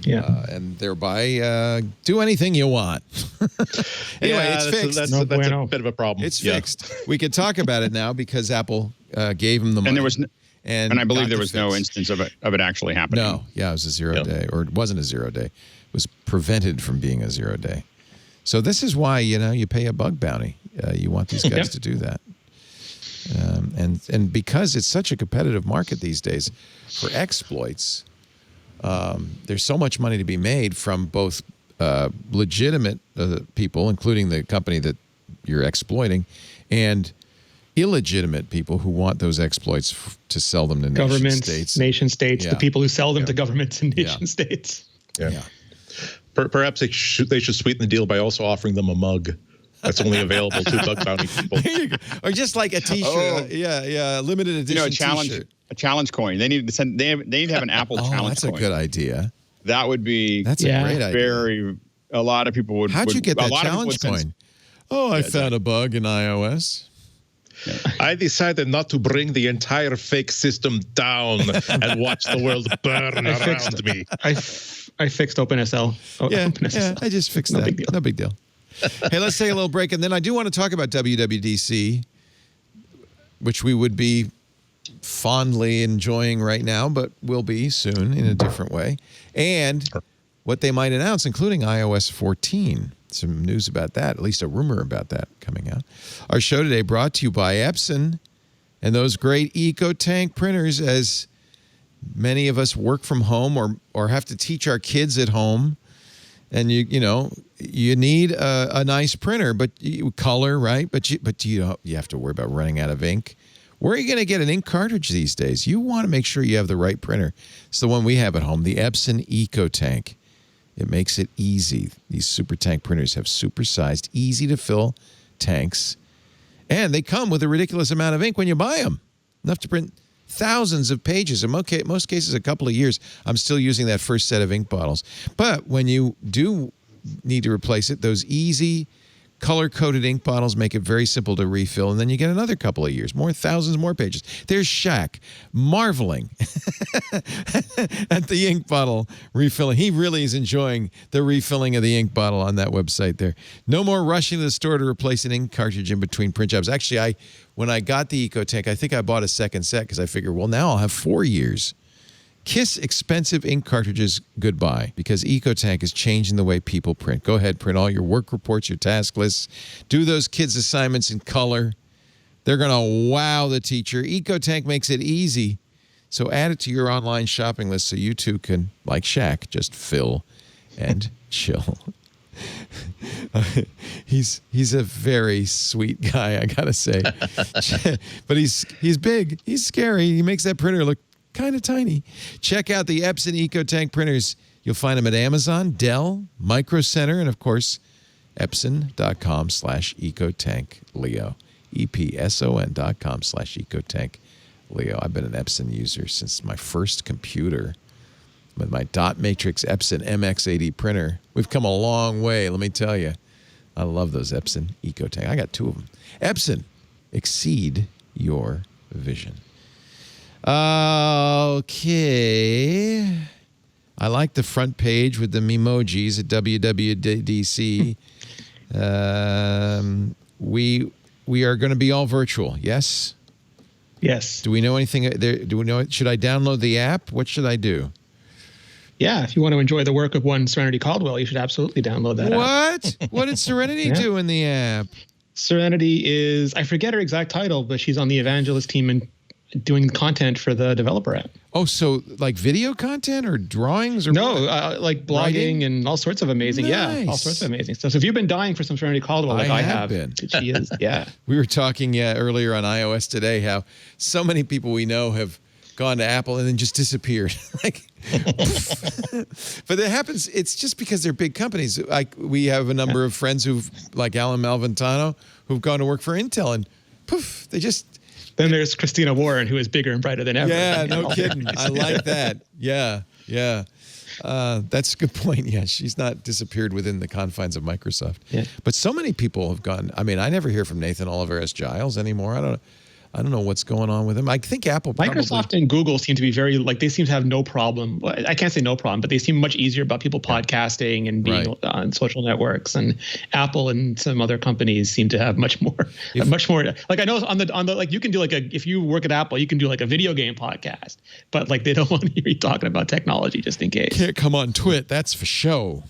Yeah, and thereby do anything you want. Anyway, it's fixed. That's a bit of a problem. It's fixed. We can talk about it now because Apple gave him the money. And there was, and I believe there was no instance of it actually happening. No, it was a 0 day, or it wasn't a 0 day. It was prevented from being a 0 day. So this is why you pay a bug bounty. You want these guys to do that. And because it's such a competitive market these days for exploits. There's so much money to be made from both legitimate people, including the company that you're exploiting, and illegitimate people who want those exploits to sell them to governments, nation states, the people who sell them to governments and nation states. Yeah. Perhaps they should sweeten the deal by also offering them a mug that's only available to bug bounty people. There you go. Or just like a T-shirt. Limited edition T-shirt. A challenge coin. They need to send. They need to have an Apple challenge coin. That's a good idea. That would be. That's a great idea. A lot of people would. How'd you get that challenge coin? I found a bug in iOS. I decided not to bring the entire fake system down and watch the world burn around me. I fixed OpenSL. OpenSL. I just fixed that. No big deal. Hey, let's take a little break, and then I do want to talk about WWDC, which we would be fondly enjoying right now, but will be soon in a different way, and what they might announce, including iOS 14. Some news about that, at least a rumor about that coming out. Our show today brought to you by Epson and those great EcoTank printers. As many of us work from home or have to teach our kids at home, and you need a nice printer, but color, right? But you have to worry about running out of ink. Where are you going to get an ink cartridge these days? You want to make sure you have the right printer. It's the one we have at home, the Epson EcoTank. It makes it easy. These super tank printers have super-sized, easy-to-fill tanks, and they come with a ridiculous amount of ink when you buy them. Enough to print thousands of pages. In most cases, a couple of years. I'm still using that first set of ink bottles. But when you do need to replace it, those easy color-coded ink bottles make it very simple to refill, and then you get another couple of years, thousands more pages. There's Shaq marveling at the ink bottle refilling. He really is enjoying the refilling of the ink bottle on that website there. No more rushing to the store to replace an ink cartridge in between print jobs. Actually, when I got the EcoTank, I think I bought a second set because I figured, well, now I'll have 4 years. Kiss expensive ink cartridges goodbye, because EcoTank is changing the way people print. Go ahead, print all your work reports, your task lists. Do those kids' assignments in color. They're going to wow the teacher. EcoTank makes it easy. So add it to your online shopping list so you too can, like Shaq, just fill and chill. He's a very sweet guy, I got to say. But he's big. He's scary. He makes that printer look kind of tiny. Check out the Epson EcoTank printers. You'll find them at Amazon, Dell, Micro Center, and of course, Epson.com/EcoTankLeo. EPSON.com/EcoTankLeo. I've been an Epson user since my first computer with my dot matrix Epson MX80 printer. We've come a long way, let me tell you. I love those Epson EcoTank. I got 2 of them. Epson, exceed your vision. Okay. I like the front page with the memojis at WWDC. We are going to be all virtual, yes? Yes. Do we know anything there? Do we know? Should I download the app? What should I do? Yeah, if you want to enjoy the work of one Serenity Caldwell, you should absolutely download that app. What? What did Serenity do in the app? Serenity is, I forget her exact title, but she's on the evangelist team and doing content for the developer app. Oh, so like video content or drawings or like blogging Writing? And all sorts of amazing. Nice. Yeah, all sorts of amazing stuff. So if you've been dying for some Serenity Caldwell, like I have been. She is. Yeah. We were talking earlier on iOS today how so many people we know have gone to Apple and then just disappeared. But it happens. It's just because they're big companies. Like we have a number of friends who've, like Alan Malventano, who've gone to work for Intel, and poof, they just. Then there's Christina Warren, who is bigger and brighter than ever. Yeah, no kidding. I like that. Yeah. That's a good point. Yeah, she's not disappeared within the confines of Microsoft. Yeah. But so many people have gone. I mean, I never hear from Nathan Oliver S. Giles anymore. I don't know what's going on with him. I think Apple Microsoft and Google seem to be very, like, they seem to have no problem. I can't say no problem, but they seem much easier about people podcasting and being on social networks. And Apple and some other companies seem to have much more. Like I know on the like you can do like if you work at Apple, you can do like a video game podcast, but like they don't want to hear you talking about technology just in case. Can't come on Twit, that's for show.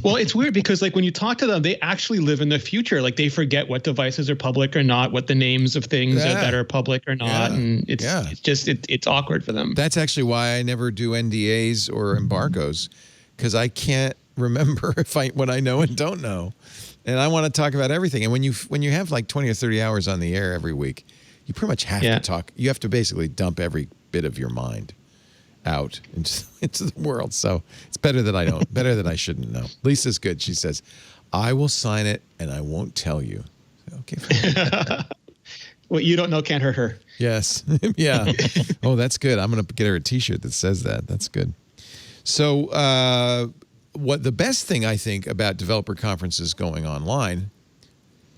Well, it's weird because like when you talk to them, they actually live in the future. Like they forget what devices are public or not, what the names of things are that are public or not, and it's awkward for them. That's actually why I never do NDAs or embargoes, because I can't remember what I know and don't know. And I want to talk about everything. And when you have like 20 or 30 hours on the air every week, you pretty much have to talk. You have to basically dump every bit of your mind out into the world. So it's better that I don't. Better that I shouldn't know. Lisa's good. She says, I will sign it and I won't tell you. Okay. What you don't know can't hurt her. Yes. Yeah. Oh, that's good. I'm going to get her a T-shirt that says that. That's good. So what the best thing I think about developer conferences going online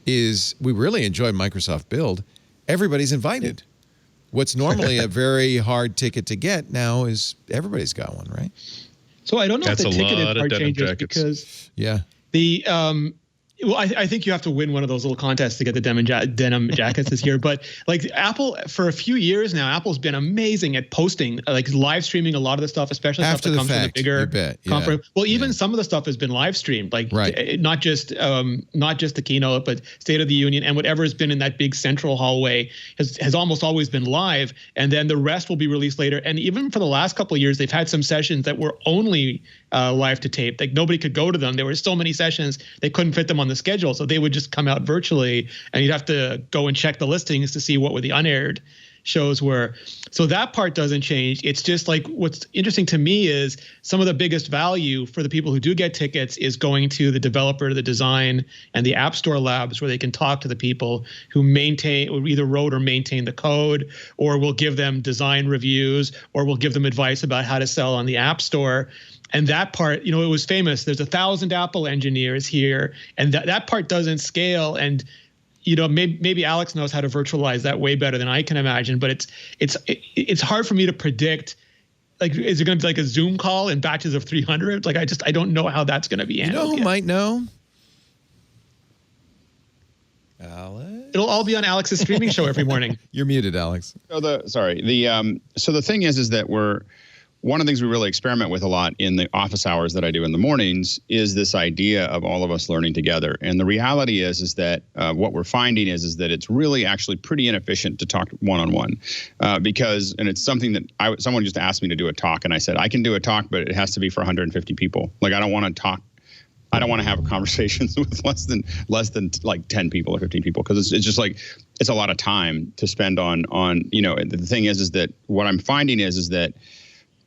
is we really enjoy Microsoft Build. Everybody's invited. What's normally a very hard ticket to get now is everybody's got one, right? So I don't know That's if the a ticketed lot of part denim changes jackets. because Yeah. well, I think you have to win one of those little contests to get the denim jackets this year. But like Apple, for a few years now, Apple's been amazing at posting, like live streaming a lot of the stuff, especially After stuff that the comes from the fact, bigger you bet. Yeah. conference. Well, even some of the stuff has been live streamed, like not just the keynote, but State of the Union and whatever has been in that big central hallway has almost always been live. And then the rest will be released later. And even for the last couple of years, they've had some sessions that were only live to tape. Like nobody could go to them. There were so many sessions they couldn't fit them on the schedule, so they would just come out virtually, and you'd have to go and check the listings to see what the unaired shows were. So that part doesn't change. It's just like what's interesting to me is some of the biggest value for the people who do get tickets is going to the developer, the design, and the App Store labs where they can talk to the people who maintain or either wrote or maintain the code, or will give them design reviews, or will give them advice about how to sell on the App Store. And that part, it was famous. There's 1,000 Apple engineers here, and that part doesn't scale. And maybe Alex knows how to virtualize that way better than I can imagine. But it's hard for me to predict. Like, is it going to be like a Zoom call in batches of 300? Like, I don't know how that's going to be handled. You know who might know? Alex. It'll all be on Alex's streaming show every morning. You're muted, Alex. So the thing is that one of the things we really experiment with a lot in the office hours that I do in the mornings is this idea of all of us learning together. And the reality is that what we're finding is that it's really actually pretty inefficient to talk one-on-one because, and it's something that someone just asked me to do a talk, and I said, I can do a talk, but it has to be for 150 people. Like, I don't want to talk. I don't want to have conversations with less than like 10 people or 15 people, because it's just like, it's a lot of time to spend on, the thing is that what I'm finding is that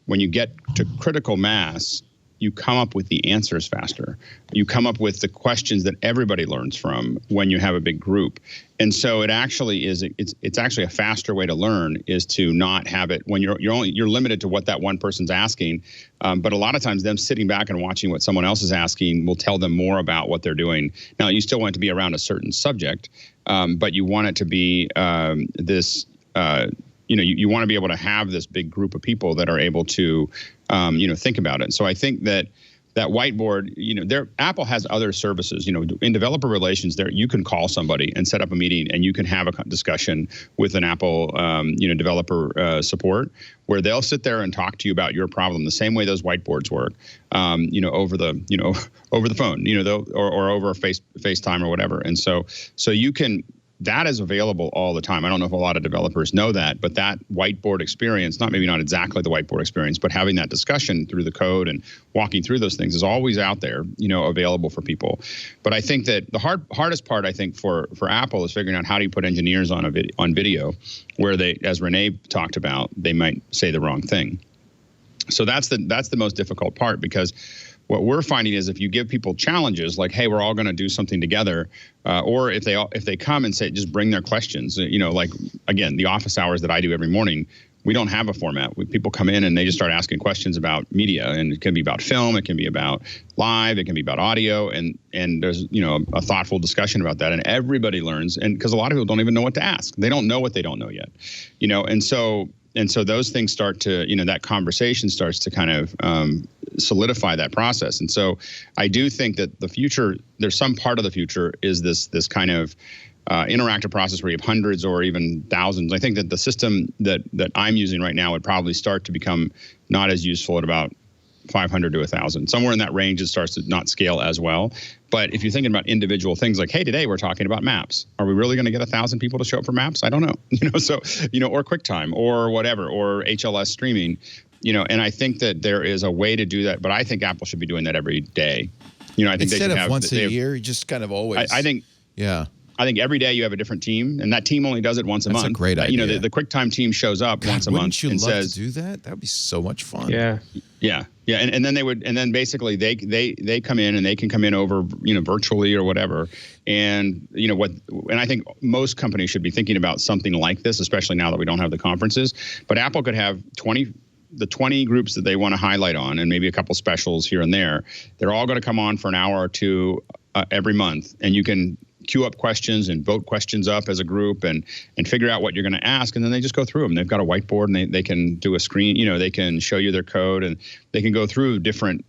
when you get to critical mass, you come up with the answers faster. You come up with the questions that everybody learns from when you have a big group. And so it actually is, it's actually a faster way to learn is to not have it when you're limited to what that one person's asking. But a lot of times them sitting back and watching what someone else is asking will tell them more about what they're doing. Now, you still want it to be around a certain subject, but you want it to be you want to be able to have this big group of people that are able to, think about it. So I think that whiteboard, Apple has other services, in developer relations there, you can call somebody and set up a meeting and you can have a discussion with an Apple, developer support where they'll sit there and talk to you about your problem the same way those whiteboards work, over the phone, or over FaceTime or whatever. And so you can, that is available all the time. I don't know if a lot of developers know that, but that whiteboard experience, maybe not exactly the whiteboard experience, but having that discussion through the code and walking through those things is always out there, available for people. But I think that the hardest part, I think, for Apple is figuring out how do you put engineers on video where they, as Rene talked about, they might say the wrong thing. So that's the most difficult part, because what we're finding is if you give people challenges like, hey, we're all going to do something together, or if they come and say, just bring their questions, like, again, the office hours that I do every morning, we don't have a format. People come in and they just start asking questions about media, and it can be about film, it can be about live, it can be about audio, and there's, a thoughtful discussion about that, and everybody learns, and because a lot of people don't even know what to ask. They don't know what they don't know yet, and so those things start to, that conversation starts to kind of solidify that process. And so I do think that the future, there's some part of the future is this kind of interactive process where you have hundreds or even thousands. I think that the system that I'm using right now would probably start to become not as useful at about 500 to 1,000. Somewhere in that range, it starts to not scale as well. But if you're thinking about individual things like, hey, today we're talking about maps. Are we really going to get 1,000 people to show up for maps? I don't know. Or QuickTime or whatever, or HLS streaming, and I think that there is a way to do that. But I think Apple should be doing that every day. You know, I think instead they should of have once a year, just kind of always. I think. Yeah. I think every day you have a different team, and that team only does it once a month. That's a great idea. You know, the QuickTime team shows up once a month Wouldn't you and love says, to do that? That would be so much fun. Yeah. Yeah. And then basically they come in, and they can come in over, you know, virtually or whatever. And, you know, and I think most companies should be thinking about something like this, especially now that we don't have the conferences. But Apple could have 20 groups that they want to highlight on, and maybe a couple specials here and there. They're all going to come on for an hour or two every month, and you can queue up questions and vote questions up as a group and figure out what you're going to ask. And then they just go through them. They've got a whiteboard, and they can do a screen, you know, they can show you their code, and they can go through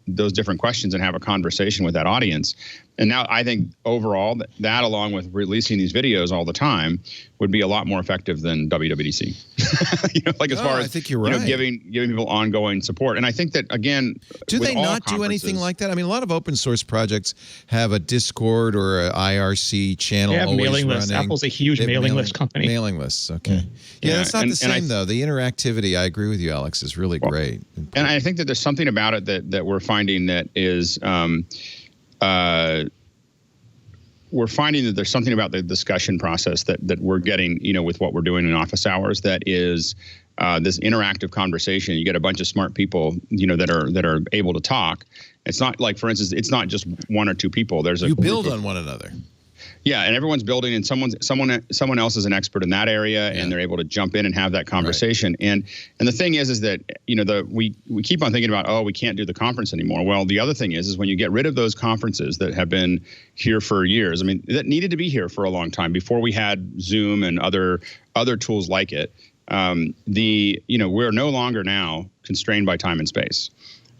those different questions and have a conversation with that audience. And now I think overall that along with releasing these videos all the time would be a lot more effective than WWDC. You know, like as far as I think you're right. You know, giving people ongoing support. And I think that again, do they not do anything like that? I mean, a lot of open source projects have a Discord or an IRC channel. They have always mailing lists. running. Apple's a huge mailing list company. Mailing lists, okay. Yeah, that's not the same though. The interactivity, I agree with you, Alex, is really great. And I think that there's something about it that we're finding that is. We're finding that there's something about the discussion process that we're getting, you know, with what we're doing in office hours that is this interactive conversation. You get a bunch of smart people, you know, that are able to talk. It's not like, for instance, it's not just one or two people. You build on one another. Yeah, and everyone's building, and someone else is an expert in that area, and they're able to jump in and have that conversation. Right. And the thing is that, you know, we keep on thinking about, oh, we can't do the conference anymore. Well, the other thing is when you get rid of those conferences that have been here for years, I mean, that needed to be here for a long time before we had Zoom and other tools like it. You know, we're no longer now constrained by time and space.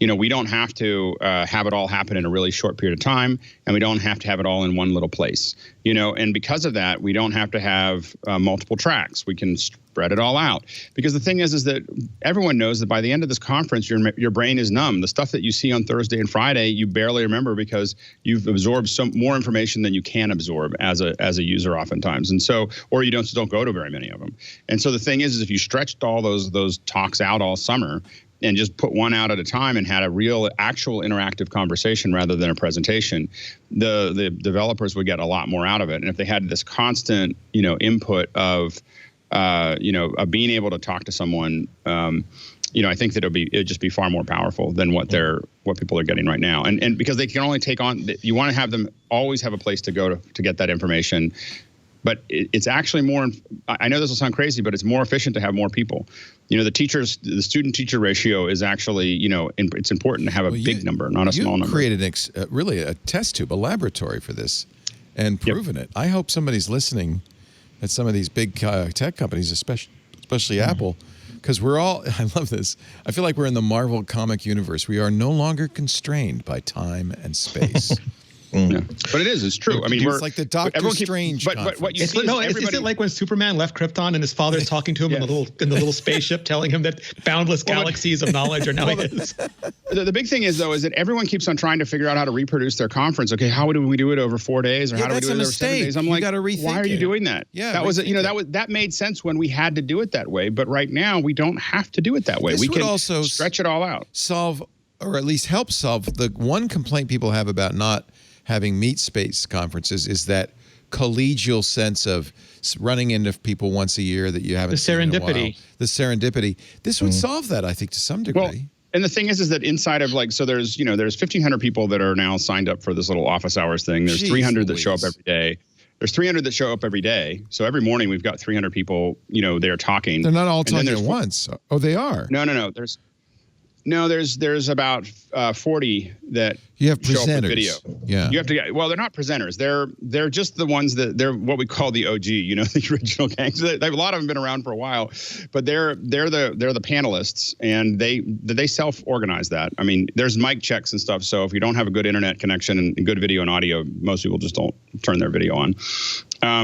You know, we don't have to have it all happen in a really short period of time, and we don't have to have it all in one little place, you know, and because of that, we don't have to have multiple tracks. We can spread it all out, because the thing is that everyone knows that by the end of this conference, your brain is numb. The stuff that you see on Thursday and Friday, you barely remember because you've absorbed some more information than you can absorb as a user oftentimes. And so, or you don't go to very many of them. And so the thing is if you stretched all those talks out all summer, and just put one out at a time and had a real actual interactive conversation rather than a presentation, the developers would get a lot more out of it. And if they had this constant, you know, input of, you know, of being able to talk to someone, you know, I think that it'd just be far more powerful than what people are getting right now. And because they can only take on, you want to have them always have a place to go to get that information. But it's actually more, I know this will sound crazy, but it's more efficient to have more people. You know, the student-teacher ratio is actually, you know, it's important to have a big number, not a small number. You created really a test tube, a laboratory for this, and proven it. I hope somebody's listening at some of these big tech companies, especially Apple, because we're all, I love this, I feel like we're in the Marvel comic universe. We are no longer constrained by time and space. Yeah. But it's true. I mean, it's like the Doctor Strange. But what you see is it like when Superman left Krypton and his father's talking to him in the little spaceship, telling him that boundless galaxies of knowledge are now his. The big thing is that everyone keeps on trying to figure out how to reproduce their conference. Okay, how do we do it over 4 days, or how do we do it over 7 days? I'm like, why are you doing that? Yeah, that made sense when we had to do it that way. But right now we don't have to do it that way. This we can also stretch it all out. Solve, or at least help solve, the one complaint people have about not having meet space conferences is that collegial sense of running into people once a year that you haven't seen in a while. The serendipity. This would solve that, I think, to some degree. Well, and the thing is that inside of there's 1,500 people that are now signed up for this little office hours thing. There's 300 that show up every day. There's 300 that show up every day. So every morning we've got 300 people, you know, they're talking. They're not all talking at once. Oh, they are? No. There's about 40 that you have show up with presenters. Video. Yeah. You have to well, they're not presenters. They're just the ones they're what we call the OG, you know, the original gangs. A lot of them have been around for a while, but they're the panelists, and they self-organize that. I mean, there's mic checks and stuff. So if you don't have a good internet connection and good video and audio, most people just don't turn their video on,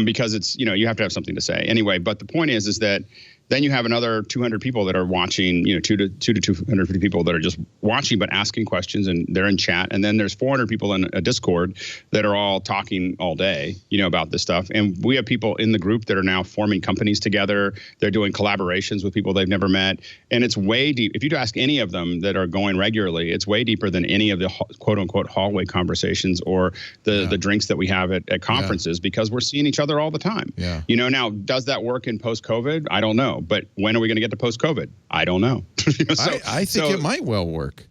because it's, you know, you have to have something to say anyway. But the point is that Then you have another 200 people that are watching, 200 to 250 people that are just watching but asking questions, and they're in chat. And then there's 400 people in a Discord that are all talking all day, about this stuff. And we have people in the group that are now forming companies together. They're doing collaborations with people they've never met. And it's way deep. If you ask any of them that are going regularly, it's way deeper than any of the quote unquote hallway conversations or the drinks that we have at conferences, because we're seeing each other all the time. Yeah. Now, does that work in post-COVID? I don't know. But when are we going to get to post-COVID? I don't know. I think it might well work.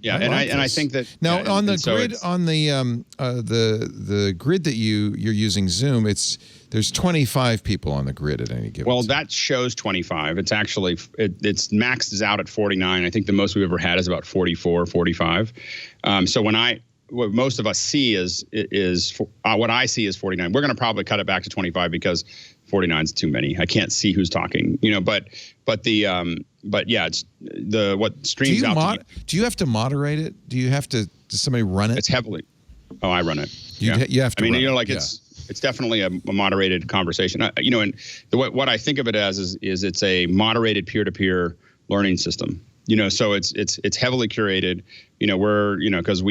Yeah, I think that now on the grid, on the grid that you're using Zoom, there's 25 people on the grid at any given. Well, that shows 25. It's actually it's maxed out at 49. I think the most we've ever had is about 44, 45. So what most of us see is what I see is 49. We're going to probably cut it back to 25 because 49 is too many. I can't see who's talking, but yeah, it's what streams out. Do you have to moderate it? Does somebody run it? It's heavily. Oh, I run it. You have to. It's definitely a moderated conversation. And what I think of it as is it's a moderated peer-to-peer learning system. So it's heavily curated. Because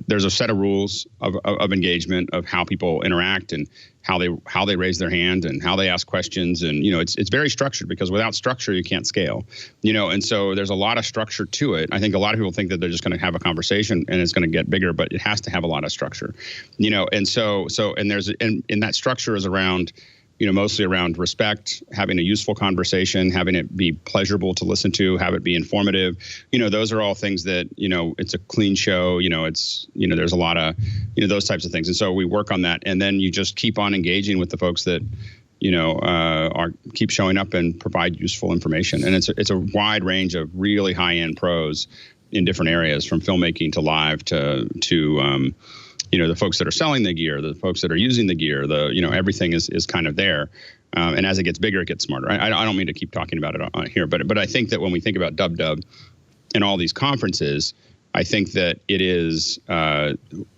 there's a set of rules of engagement of how people interact and how they raise their hand and how they ask questions. And, it's very structured, because without structure, you can't scale, and so there's a lot of structure to it. I think a lot of people think that they're just going to have a conversation and it's going to get bigger, but it has to have a lot of structure, and so that structure is around, mostly around respect, having a useful conversation, having it be pleasurable to listen to, have it be informative. Those are all things that, it's a clean show, it's, there's a lot of, those types of things. And so we work on that. And then you just keep on engaging with the folks that, keep showing up and provide useful information. And it's a wide range of really high-end pros in different areas, from filmmaking to live to the folks that are selling the gear, the folks that are using the gear, everything is kind of there. And as it gets bigger, it gets smarter. I don't mean to keep talking about it on here, but I think that when we think about WW and all these conferences, I think that it is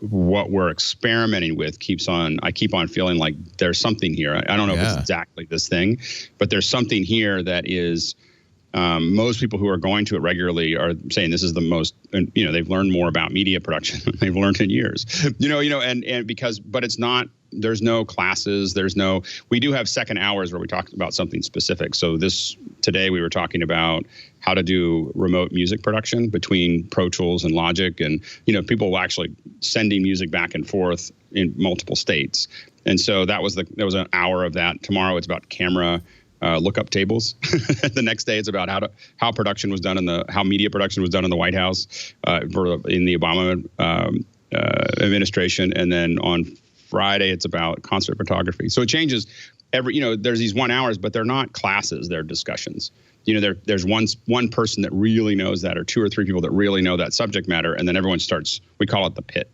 what we're experimenting with I keep on feeling like there's something here. I don't know if it's exactly this thing, but there's something here that is, most people who are going to it regularly are saying this is the most, they've learned more about media production than they've learned in years, but it's not, there's no classes, we do have second hours where we talk about something specific. So today we were talking about how to do remote music production between Pro Tools and Logic, and, people were actually sending music back and forth in multiple states. And so there was an hour of that. Tomorrow it's about camera lookup tables. The next day it's about how production was done how media production was done in the White House in the Obama administration. And then on Friday it's about concert photography. So it changes there's these 1 hours, but they're not classes, they're discussions. There's one person that really knows that, or two or three people that really know that subject matter, and then everyone starts, we call it the pit,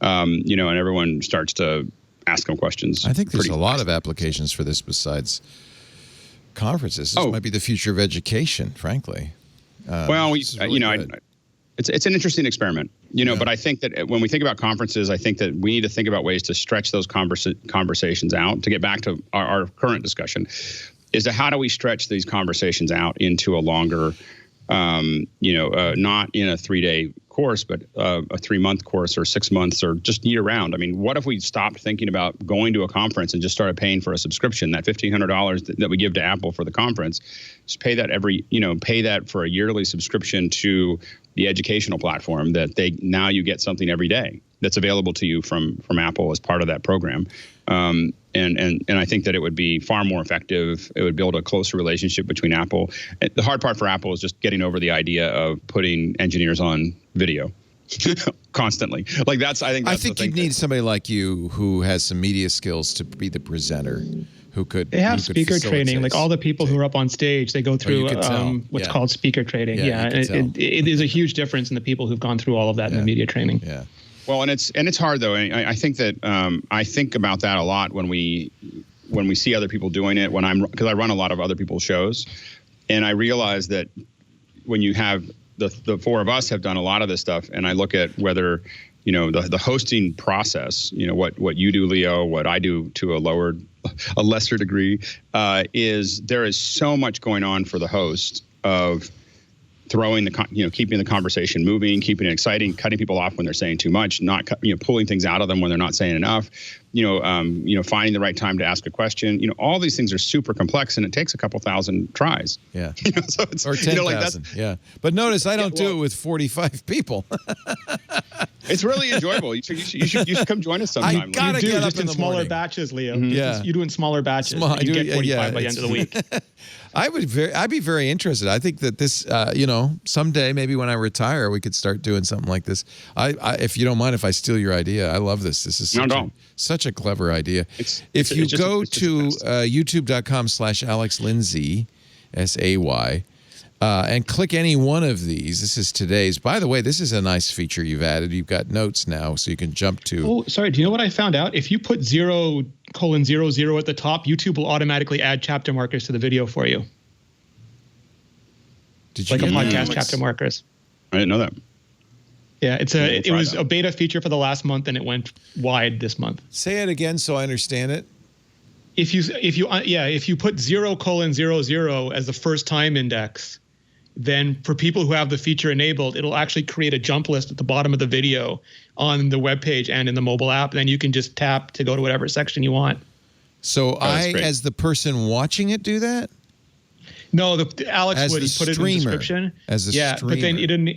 and everyone starts to ask them questions. I think there's a lot of applications for this besides conferences. This might be the future of education, frankly. It's an interesting experiment, but I think that when we think about conferences, I think that we need to think about ways to stretch those conversations out. To get back to our current discussion, is how do we stretch these conversations out into a longer, not in a 3-day course, but a 3-month course or 6 months or just year round. I mean, what if we stopped thinking about going to a conference and just started paying for a subscription, that $1,500 that we give to Apple for the conference, just pay that for a yearly subscription to the educational platform that now you get something every day that's available to you from Apple as part of that program. And I think that it would be far more effective. It would build a closer relationship between Apple. The hard part for Apple is just getting over the idea of putting engineers on video constantly. I think you need somebody like you who has some media skills to be the presenter. They have speaker training, like all the people who are up on stage, they go through what's called speaker training. It is a huge difference in the people who've gone through all of that in the media training. Yeah. Well, and it's hard though. I think that I think about that a lot when we see other people doing it. Because I run a lot of other people's shows, and I realize that when you have the four of us have done a lot of this stuff, and I look at whether the hosting process, what you do, Leo, what I do to a lesser degree, is there is so much going on for the host of throwing keeping the conversation moving, keeping it exciting, cutting people off when they're saying too much, not pulling things out of them when they're not saying enough, finding the right time to ask a question. All these things are super complex, and it takes a couple thousand tries. Yeah. So it's, or 10,000. Yeah. But notice I don't do it with 45 people. It's really enjoyable. You should come join us sometime. I gotta you do get just up in in the smaller morning. batches, Leo. Mm-hmm. Yeah. You do in smaller batches. Small, and you get 45 by the end of the week. I'd be very interested. I think that this, someday, maybe when I retire, we could start doing something like this. If you don't mind if I steal your idea, I love this. This is such a clever idea. If you go to youtube.com/Alex Lindsay, SAY, and click any one of these. This is today's. By the way, this is a nice feature you've added. You've got notes now, so you can jump to. Oh, sorry. Do you know what I found out? If you put 0:00 at the top, YouTube will automatically add chapter markers to the video for you. Did you like a get podcast that? chapter markers? I didn't know that. Yeah, it was a beta feature for the last month, and it went wide this month. Say it again so I understand it. If you put 0:00 as the first time index, then for people who have the feature enabled, it'll actually create a jump list at the bottom of the video on the web page and in the mobile app. And then you can just tap to go to whatever section you want. So as the person watching it, do that? No, Alex as would. the He put it in the streamer, description. As a yeah, streamer. but then it didn't.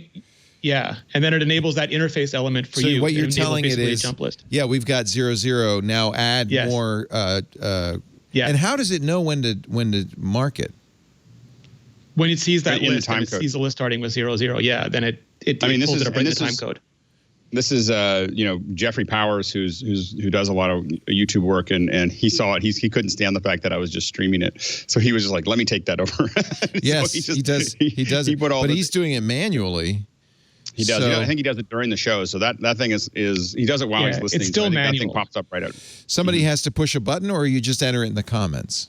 Yeah, and then it enables that interface element for so you. what you're It enables telling it basically a is, jump list. yeah, we've got 0:00. Now add Yes. more. Yeah. And how does it know when to mark it? When it sees that In the list, time and it code. sees the list starting with 0:00, yeah, then it pulls it up right in the time code. This is Jeffrey Powers, who does a lot of YouTube work, and he saw it. He couldn't stand the fact that I was just streaming it, so he was just like, "Let me take that over." Yes, so he does. He does. But he's doing it manually. He does. So, I think he does it during the show. So that thing is he does it while he's listening. It's still so I think manual. That thing pops up right out. Somebody has to push a button, or you just enter it in the comments.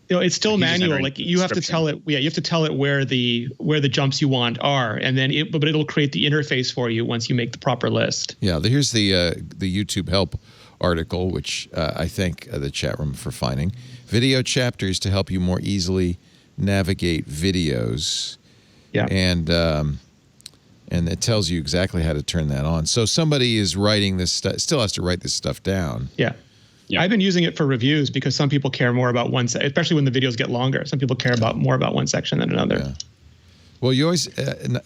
It's still manual. Like you have to tell it. Yeah, you have to tell it where the jumps you want are, and then but it'll create the interface for you once you make the proper list. Yeah. Here's the YouTube help article, which I thank the chat room for finding. Video chapters to help you more easily navigate videos. Yeah. And it tells you exactly how to turn that on. So somebody is writing this stuff, still has to write this stuff down. Yeah. I've been using it for reviews because some people care more about one, especially when the videos get longer. Some people care more about one section than another. Yeah. Well, you always,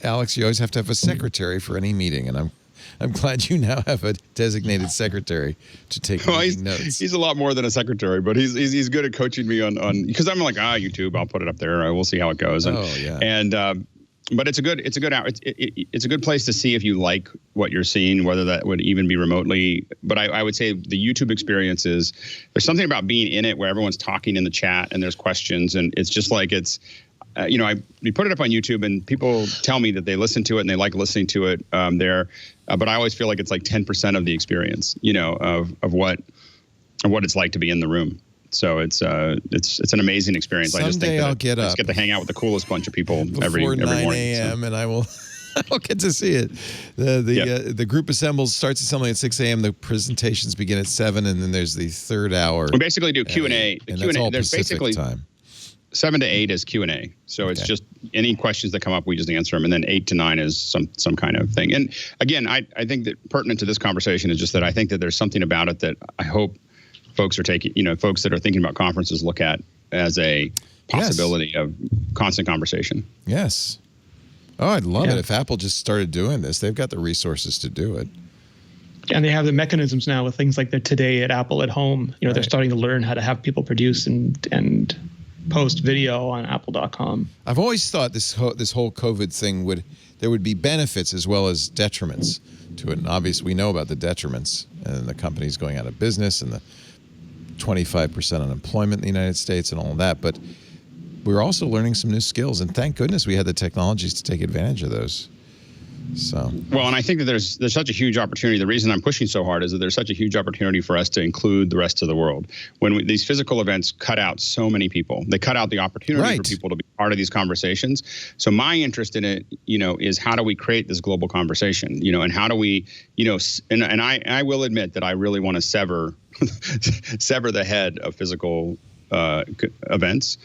Alex, you always have to have a secretary for any meeting, and I'm glad you now have a designated secretary to take notes. He's a lot more than a secretary, but he's good at coaching me on because I'm like YouTube, I'll put it up there, we'll see how it goes. But it's a good place to see if you like what you're seeing, whether that would even be remotely. But I would say the YouTube experience is there's something about being in it where everyone's talking in the chat and there's questions, and it's just like we put it up on YouTube and people tell me that they listen to it and they like listening to it there, but I always feel like it's like 10% of the experience, of what it's like to be in the room. So it's an amazing experience. Someday I just think I'll get up. I just get to hang out with the coolest bunch of people every morning. 9 a.m. and I will get to see it. The group starts assembling at 6 a.m. The presentations begin at 7, and then there's the third hour. We basically do Q&A. And that's all there's Pacific basically time. 7 to 8 is Q&A. So it's just any questions that come up, we just answer them. And then 8 to 9 is some kind of thing. And again, I think that pertinent to this conversation is just that I think that there's something about it that I hope folks that are thinking about conferences look at as a possibility of constant conversation. Yes. Oh, I'd love it if Apple just started doing this. They've got the resources to do it. And they have the mechanisms now with things like the Today at Apple at Home. They're starting to learn how to have people produce and post video on apple.com. I've always thought this whole COVID thing there would be benefits as well as detriments to it. And obviously we know about the detriments and the companies going out of business and the 25% unemployment in the United States and all of that. But we're also learning some new skills, and thank goodness we had the technologies to take advantage of those. So well, and I think that there's such a huge opportunity. The reason I'm pushing so hard is that there's such a huge opportunity for us to include the rest of the world. When these physical events cut out so many people, they cut out the opportunity for people to be part of these conversations. So my interest in it, is how do we create this global conversation, and how do we, and I will admit that I really want to sever the head of physical events.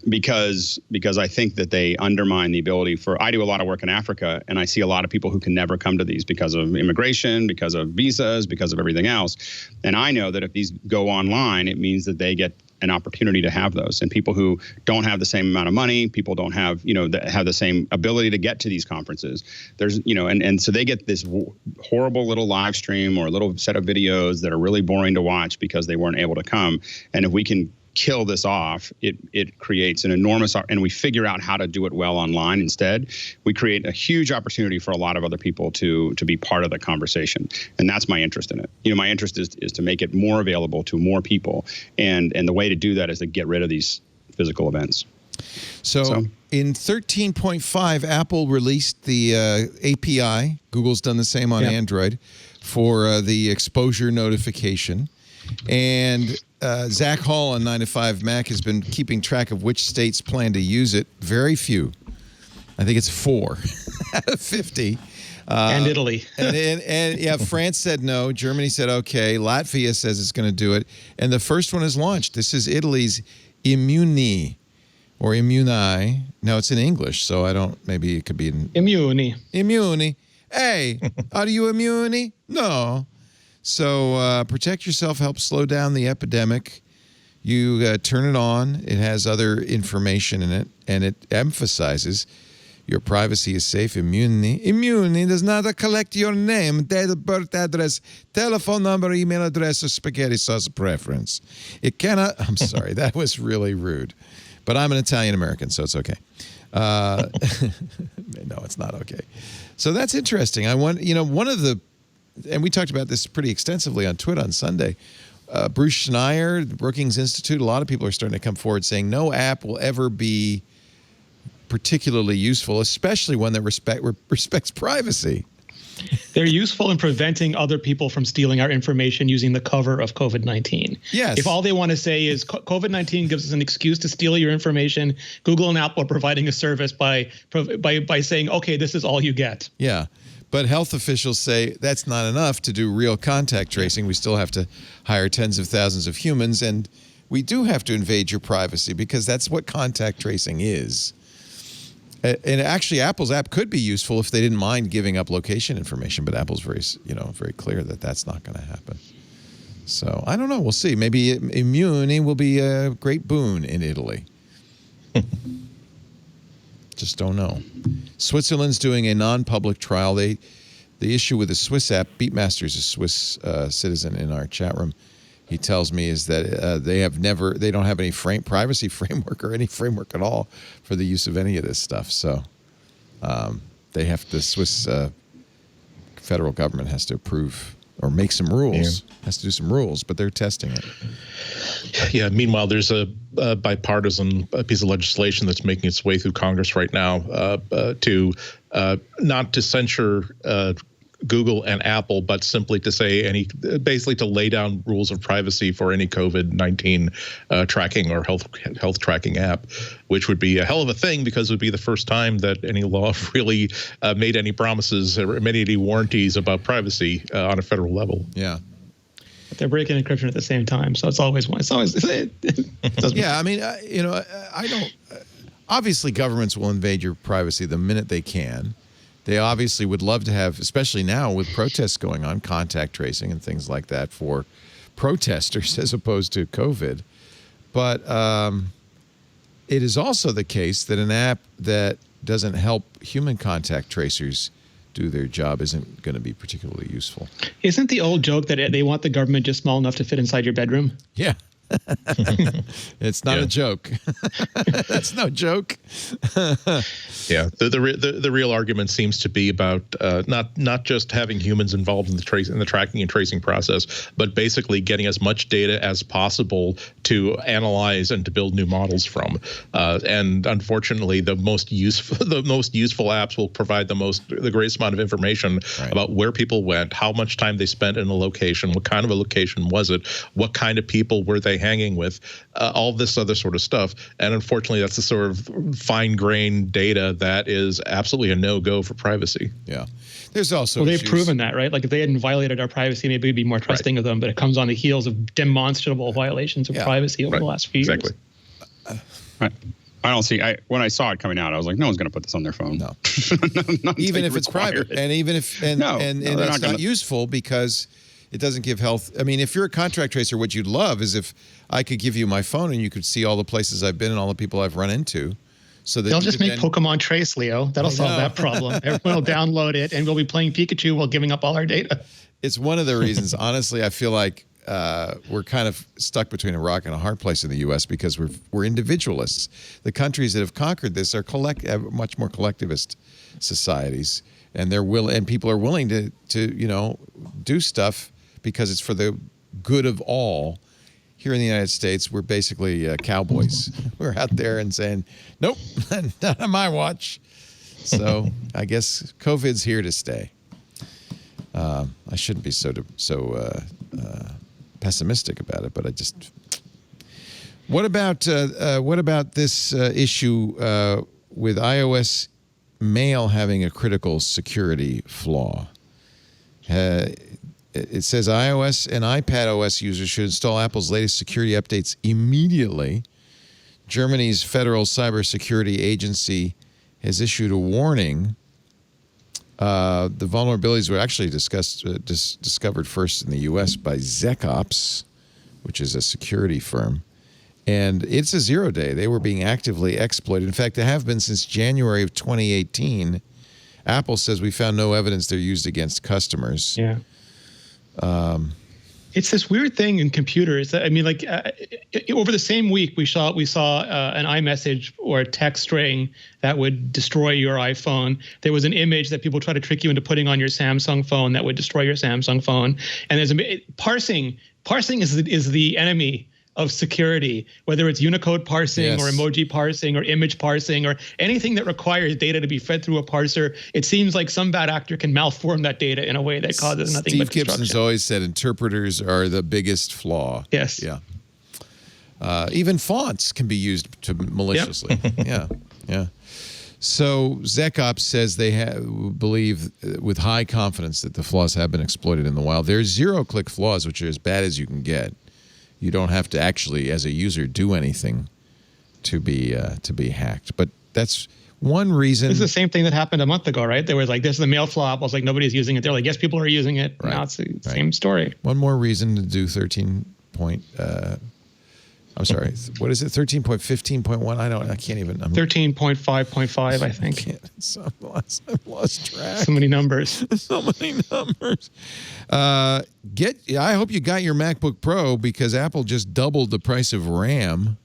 Because I think that they undermine the ability I do a lot of work in Africa, and I see a lot of people who can never come to these because of immigration, because of visas, because of everything else. And I know that if these go online, it means that they get an opportunity to have those. And people who don't have the same amount of money, people don't have, that have the same ability to get to these conferences. There's, and so they get this horrible little live stream or a little set of videos that are really boring to watch because they weren't able to come. And if we can kill this off, it creates an enormous, and we figure out how to do it well online instead, we create a huge opportunity for a lot of other people to be part of the conversation. And that's my interest in it. My interest is to make it more available to more people. And the way to do that is to get rid of these physical events. So in 13.5, Apple released the API. Google's done the same on Android for the exposure notification. And Zach Hall on 9 to 5 Mac has been keeping track of which states plan to use it. Very few. I think it's 4 out of 50. And Italy. and France said no. Germany said okay. Latvia says it's going to do it. And the first one is launched. This is Italy's Immuni or Immuni. No, it's in English, so maybe it could be in Immuni. Immuni. Hey, are you Immuni? No. So protect yourself, help slow down the epidemic. You turn it on. It has other information in it, and it emphasizes your privacy is safe. Immuni does not collect your name, date of birth, address, telephone number, email address, or spaghetti sauce preference. It cannot. I'm sorry, that was really rude. But I'm an Italian-American, so it's okay. No, it's not okay. So that's interesting. I want, one of the, and we talked about this pretty extensively on Twitter on Sunday. Bruce Schneier, the Brookings Institute, a lot of people are starting to come forward saying no app will ever be particularly useful, especially one that respects privacy. They're useful in preventing other people from stealing our information using the cover of COVID-19. Yes. If all they want to say is COVID-19 gives us an excuse to steal your information, Google and Apple are providing a service by saying, okay, this is all you get. Yeah. But health officials say that's not enough to do real contact tracing. We still have to hire tens of thousands of humans, and we do have to invade your privacy because that's what contact tracing is. And actually, Apple's app could be useful if they didn't mind giving up location information, but Apple's very clear that that's not going to happen. So I don't know. We'll see. Maybe Immuni will be a great boon in Italy. Just don't know. Switzerland's doing a non-public trial. The issue with the Swiss app, Beatmaster's a Swiss citizen in our chat room. He tells me is that they don't have any privacy framework or any framework at all for the use of any of this stuff. So the Swiss federal government has to approve or make some rules, has to do some rules, but they're testing it. Yeah. Meanwhile, there's a bipartisan piece of legislation that's making its way through Congress right now to not to censure Google and Apple, but simply to say basically to lay down rules of privacy for any COVID-19 tracking or health tracking app, which would be a hell of a thing because it would be the first time that any law really made any promises or made any warranties about privacy on a federal level. Yeah. But they're breaking encryption at the same time, so it's always one. Yeah, I mean, I don't. Obviously, governments will invade your privacy the minute they can. They obviously would love to have, especially now with protests going on, contact tracing and things like that for protesters as opposed to COVID. But it is also the case that an app that doesn't help human contact tracers do their job isn't going to be particularly useful. Isn't the old joke that they want the government just small enough to fit inside your bedroom? Yeah. It's not a joke. That's no joke. Yeah, the real argument seems to be about not just having humans involved in the tracking and tracing process, but basically getting as much data as possible to analyze and to build new models from. And unfortunately, the most useful apps will provide the greatest amount of information about where people went, how much time they spent in a location, what kind of a location was it, what kind of people were they hanging with, all this other sort of stuff. And unfortunately, that's the sort of fine-grained data that is absolutely a no-go for privacy. Yeah. There's also Well, they've proven that, right? Like if they hadn't violated our privacy, maybe we'd be more trusting of them, but it comes on the heels of demonstrable violations of privacy over the last few years. Exactly. I don't see. When I saw it coming out, I was like, no one's going to put this on their phone. No. Even if it's private, and even if and it's not useful because it doesn't give health. I mean, if you're a contract tracer, what you'd love is if I could give you my phone and you could see all the places I've been and all the people I've run into. So that they'll just make Pokemon Trace, Leo. That'll solve that problem. Everyone will download it, and we'll be playing Pikachu while giving up all our data. It's one of the reasons, honestly, I feel like we're kind of stuck between a rock and a hard place in the U.S. because we're individualists. The countries that have conquered this are have much more collectivist societies, and people are willing to do stuff because it's for the good of all. Here in the United States, we're basically cowboys. We're out there and saying, nope, not on my watch. So I guess COVID's here to stay. I shouldn't be so pessimistic about it, but I just. What about this issue with iOS Mail having a critical security flaw? It says iOS and iPadOS users should install Apple's latest security updates immediately. Germany's Federal Cybersecurity Agency has issued a warning. The vulnerabilities were actually discovered first in the U.S. by ZecOps, which is a security firm. And it's a 0-day. They were being actively exploited. In fact, they have been since January of 2018. Apple says we found no evidence they're used against customers. Yeah. It's this weird thing in computers that, I mean, like over the same week, we saw an iMessage or a text string that would destroy your iPhone. There was an image that people try to trick you into putting on your Samsung phone that would destroy your Samsung phone. And there's parsing is the enemy of security, whether it's Unicode parsing or emoji parsing or image parsing or anything that requires data to be fed through a parser. It seems like some bad actor can malform that data in a way that causes nothing but destruction. Steve Gibson's always said interpreters are the biggest flaw. Yes. Yeah. Even fonts can be used maliciously. Yep. Yeah. So ZecOps says they believe with high confidence that the flaws have been exploited in the wild. There's zero-click flaws, which are as bad as you can get. You don't have to actually, as a user, do anything to be hacked. But that's one reason. This is the same thing that happened a month ago, right? There was like, this is the mail flop. I was like, nobody's using it. They're like, yes, people are using it. Right. Now it's the same story. One more reason to do 13 point. I'm sorry. What is it? 13.15.1? I can't even. 13.5.5, I think. I've lost track. So many numbers. So many numbers. I hope you got your MacBook Pro because Apple just doubled the price of RAM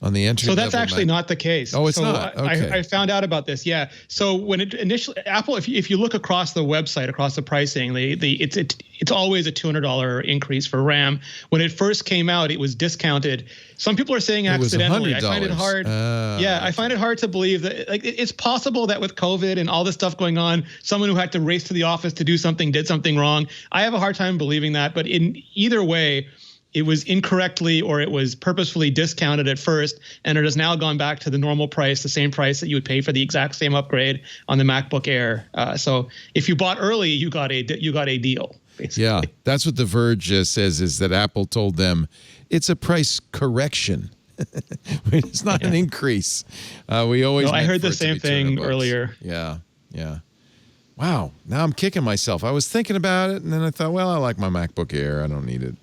on the entry level. So that's actually not the case. Oh, it's not. Okay. I found out about this. Yeah. So when it initially Apple, if you look across the website, across the pricing, it's always a $200 increase for RAM. When it first came out, it was discounted. Some people are saying accidentally. It was $100. I find it hard. I find it hard to believe that it's possible that with COVID and all this stuff going on, someone who had to race to the office to do something did something wrong. I have a hard time believing that. But in either way, it was incorrectly or it was purposefully discounted at first, and it has now gone back to the normal price, the same price that you would pay for the exact same upgrade on the MacBook Air. So if you bought early, you got a deal. Basically. Yeah, that's what The Verge says, is that Apple told them it's a price correction. It's not an increase. We always. I heard the same thing earlier. Yeah. Wow. Now I'm kicking myself. I was thinking about it, and then I thought, well, I like my MacBook Air. I don't need it.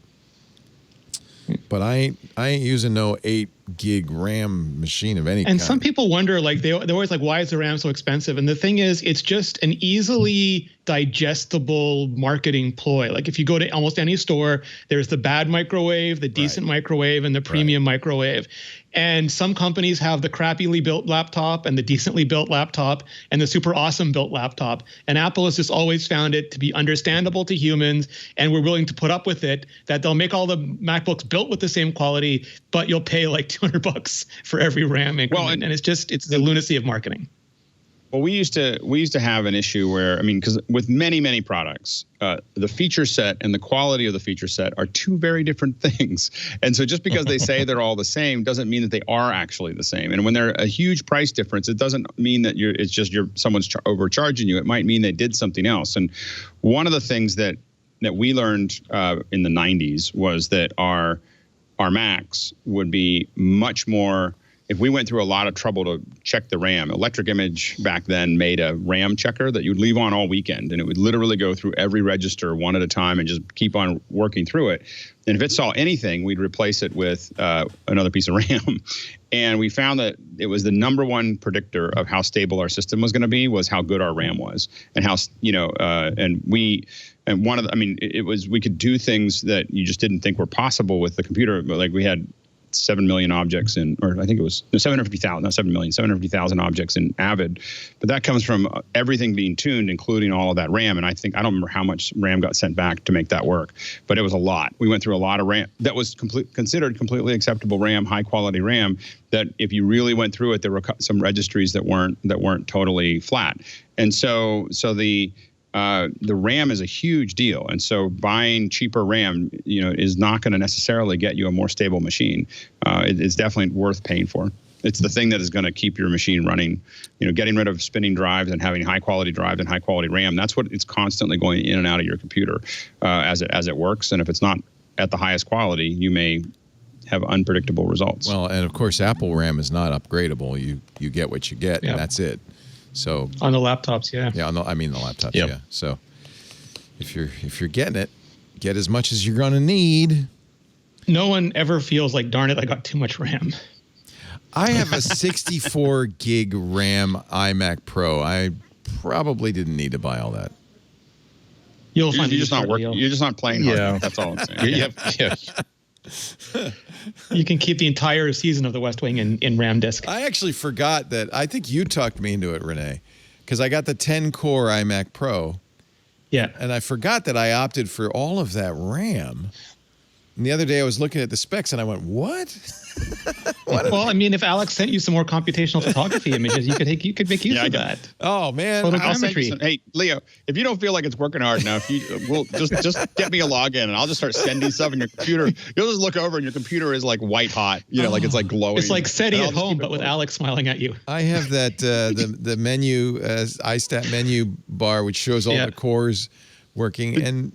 But I ain't using no 8 gig RAM machine of any kind. And some people wonder, like they're always like, why is the RAM so expensive? And the thing is, it's just an easily digestible marketing ploy. Like if you go to almost any store, there's the bad microwave, the decent microwave, and the premium microwave. And some companies have the crappily built laptop and the decently built laptop and the super awesome built laptop. And Apple has just always found it to be understandable to humans, and we're willing to put up with it, that they'll make all the MacBooks built with the same quality, but you'll pay like $200 for every RAM increment. And it's the lunacy of marketing. Well, we used to have an issue where, I mean, because with many products, the feature set and the quality of the feature set are two very different things. And so just because they say they're all the same doesn't mean that they are actually the same. And when there's a huge price difference, it doesn't mean that someone's overcharging you. It might mean they did something else. And one of the things that we learned in the 90s was that our Macs would be much more. If we went through a lot of trouble to check the RAM, Electric Image back then made a RAM checker that you'd leave on all weekend, and it would literally go through every register one at a time and just keep on working through it. And if it saw anything, we'd replace it with another piece of RAM. And we found that it was the number one predictor of how stable our system was going to be was how good our RAM was, and how we could do things that you just didn't think were possible with the computer. But like we had 7 million objects or I think it was 750,000, not 7 million, 750,000 objects in Avid. But that comes from everything being tuned, including all of that RAM. And I don't remember how much RAM got sent back to make that work, but it was a lot. We went through a lot of RAM that was considered completely acceptable RAM, high quality RAM, that if you really went through it, there were some registries that weren't totally flat. And so the RAM is a huge deal, and so buying cheaper RAM, is not going to necessarily get you a more stable machine. It's definitely worth paying for. It's the thing that is going to keep your machine running. Getting rid of spinning drives and having high quality drives and high quality RAM. That's what it's constantly going in and out of your computer as it works. And if it's not at the highest quality, you may have unpredictable results. Well, and of course, Apple RAM is not upgradable. You get what you get, and that's it. So on the laptops, yeah. Yeah, the laptops, yeah. So if you're getting it, get as much as you're gonna need. No one ever feels like, darn it, I got too much RAM. I have a 64 gig RAM iMac Pro. I probably didn't need to buy all that. You'll find you're just not working. You're just not playing hard. Yeah, that's all I'm saying. Yeah. You can keep the entire season of The West Wing in RAM disk. I actually forgot that. I think you talked me into it, Rene, because I got the 10-core iMac Pro. Yeah. And I forgot that I opted for all of that RAM. And the other day I was looking at the specs and I went, what? Well, I mean, if Alex sent you some more computational photography images, you could make use of that. Oh man, hey Leo, if you don't feel like it's working hard enough, we'll just get me a login and I'll just start sending stuff in your computer. You'll just look over and your computer is like white hot, like it's like glowing. It's like SETI at home, but with Alex smiling at you. I have that the menu iStat menu bar which shows all the cores working, and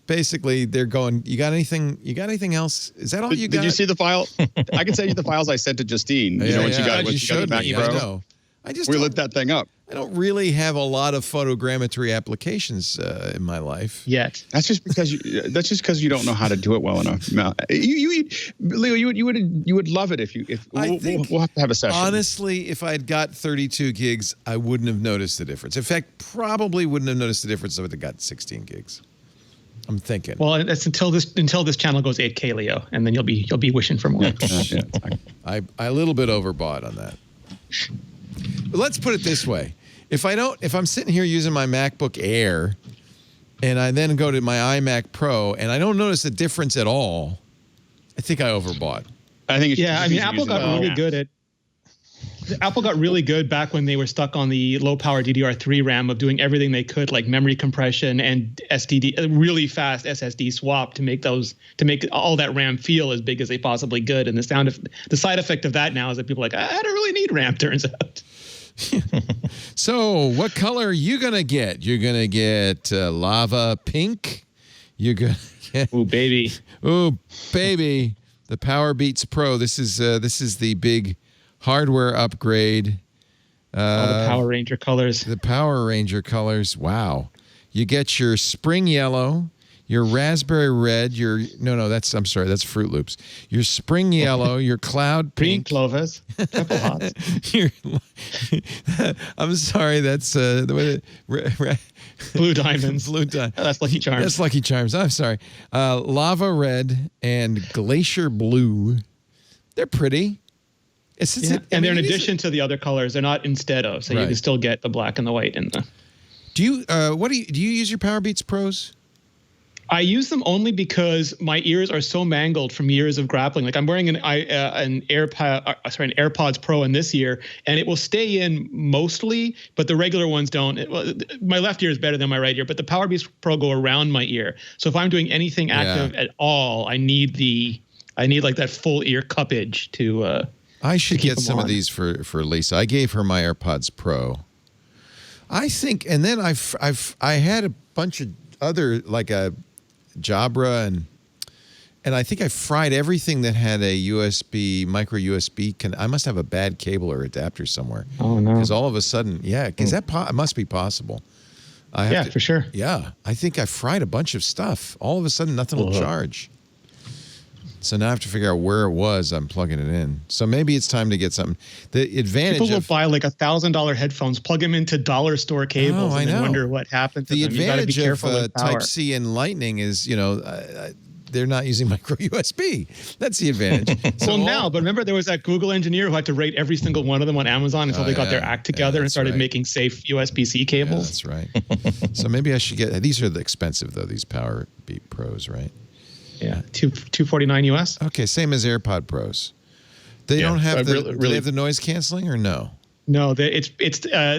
basically they're going, you got anything else? Is that all you got? Did you see the file? I can send you the files I sent to Justine. When she got the Mac Pro. I know. We lit that thing up. I don't really have a lot of photogrammetry applications in my life yet. That's just because you don't know how to do it well enough. Leo, you would love it we'll have to have a session. Honestly, if I'd got 32 gigs, I wouldn't have noticed the difference. In fact, probably wouldn't have noticed the difference if I'd got 16 gigs. I'm thinking. Well, that's until this channel goes 8K, Leo, and then you'll be wishing for more. I a little bit overbought on that. But let's put it this way. If I'm sitting here using my MacBook Air and I then go to my iMac Pro and I don't notice the difference at all, I think I overbought. I think Apple got really good at Apple got really good back when they were stuck on the low power DDR3 RAM of doing everything they could, like memory compression and really fast SSD swap to make all that RAM feel as big as they possibly could. And the side effect of that now is that people are like, I don't really need RAM, turns out. So what color are you going to get? You're going to get lava pink. You're going to get... Ooh, baby. Ooh, baby. The Powerbeats Pro. This is the big hardware upgrade. All the Power Ranger colors. The Power Ranger colors. Wow. You get your spring yellow. your raspberry red, I'm sorry, that's Fruit Loops. Your spring yellow, your cloud Green pink. clovers, triple hots. I'm sorry, that's Blue diamonds. Blue diamond. That's Lucky Charms. That's Lucky Charms. I'm sorry. Lava red and glacier blue. They're pretty. And they're in addition to the other colors. They're not instead of. So you can still get the black and the white in the. Do you use your Powerbeats Pros? I use them only because my ears are so mangled from years of grappling. Like I'm wearing an AirPods Pro in this year, and it will stay in mostly, but the regular ones don't. My left ear is better than my right ear, but the Powerbeats Pro go around my ear. So if I'm doing anything active at all, I need like that full ear cuppage to. I should get some of these for Lisa. I gave her my AirPods Pro. I think, and then I had a bunch of other like a Jabra and I think I fried everything that had a micro USB. I must have a bad cable or adapter somewhere. Oh no! Because all of a sudden, because it must be possible. For sure. Yeah, I think I fried a bunch of stuff. All of a sudden, nothing will charge. So now I have to figure out where it was. I'm plugging it in. So maybe it's time to get something. The advantage people will buy like $1,000 headphones, plug them into dollar store cables, and then wonder what happened to them. The advantage of Type-C and Lightning is, they're not using micro USB. That's the advantage. But remember there was that Google engineer who had to rate every single one of them on Amazon until they got their act together and started making safe USB-C cables. Yeah, that's right. So maybe I should get. These are expensive though. These Powerbeats Pros, right? Yeah, $249 US. Okay, same as AirPod Pros. They don't have do they have the noise canceling or no? No, they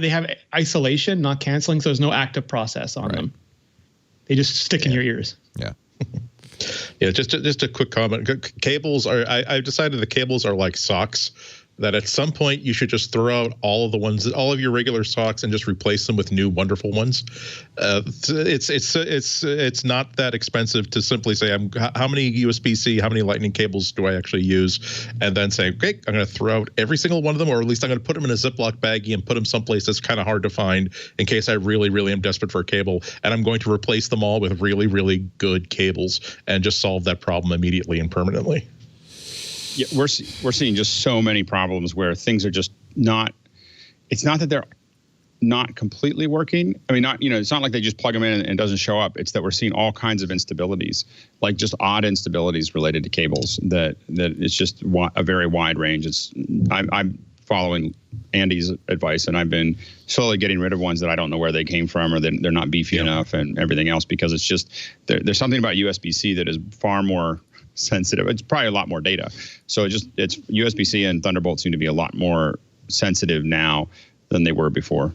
have isolation, not canceling, so there's no active process on them. They just stick in your ears. Yeah. Yeah, just a quick comment. Cables are. I've decided the cables are like socks. That at some point you should just throw out all of your regular socks and just replace them with new wonderful ones. It's not that expensive to simply say how many USB-C, how many Lightning cables do I actually use, and then say, okay, I'm going to throw out every single one of them, or at least I'm going to put them in a Ziploc baggie and put them someplace that's kind of hard to find in case I really, really am desperate for a cable, and I'm going to replace them all with really, really good cables and just solve that problem immediately and permanently. Yeah, we're seeing just so many problems where things are just not. It's not that they're not completely working. I mean, it's not like they just plug them in and it doesn't show up. It's that we're seeing all kinds of instabilities, like just odd instabilities related to cables. That it's just a very wide range. I'm following Andy's advice, and I've been slowly getting rid of ones that I don't know where they came from, or they're not beefy enough, and everything else, because it's just there's something about USB-C that is far more sensitive. It's probably a lot more data. So it's USB-C and Thunderbolt seem to be a lot more sensitive now than they were before,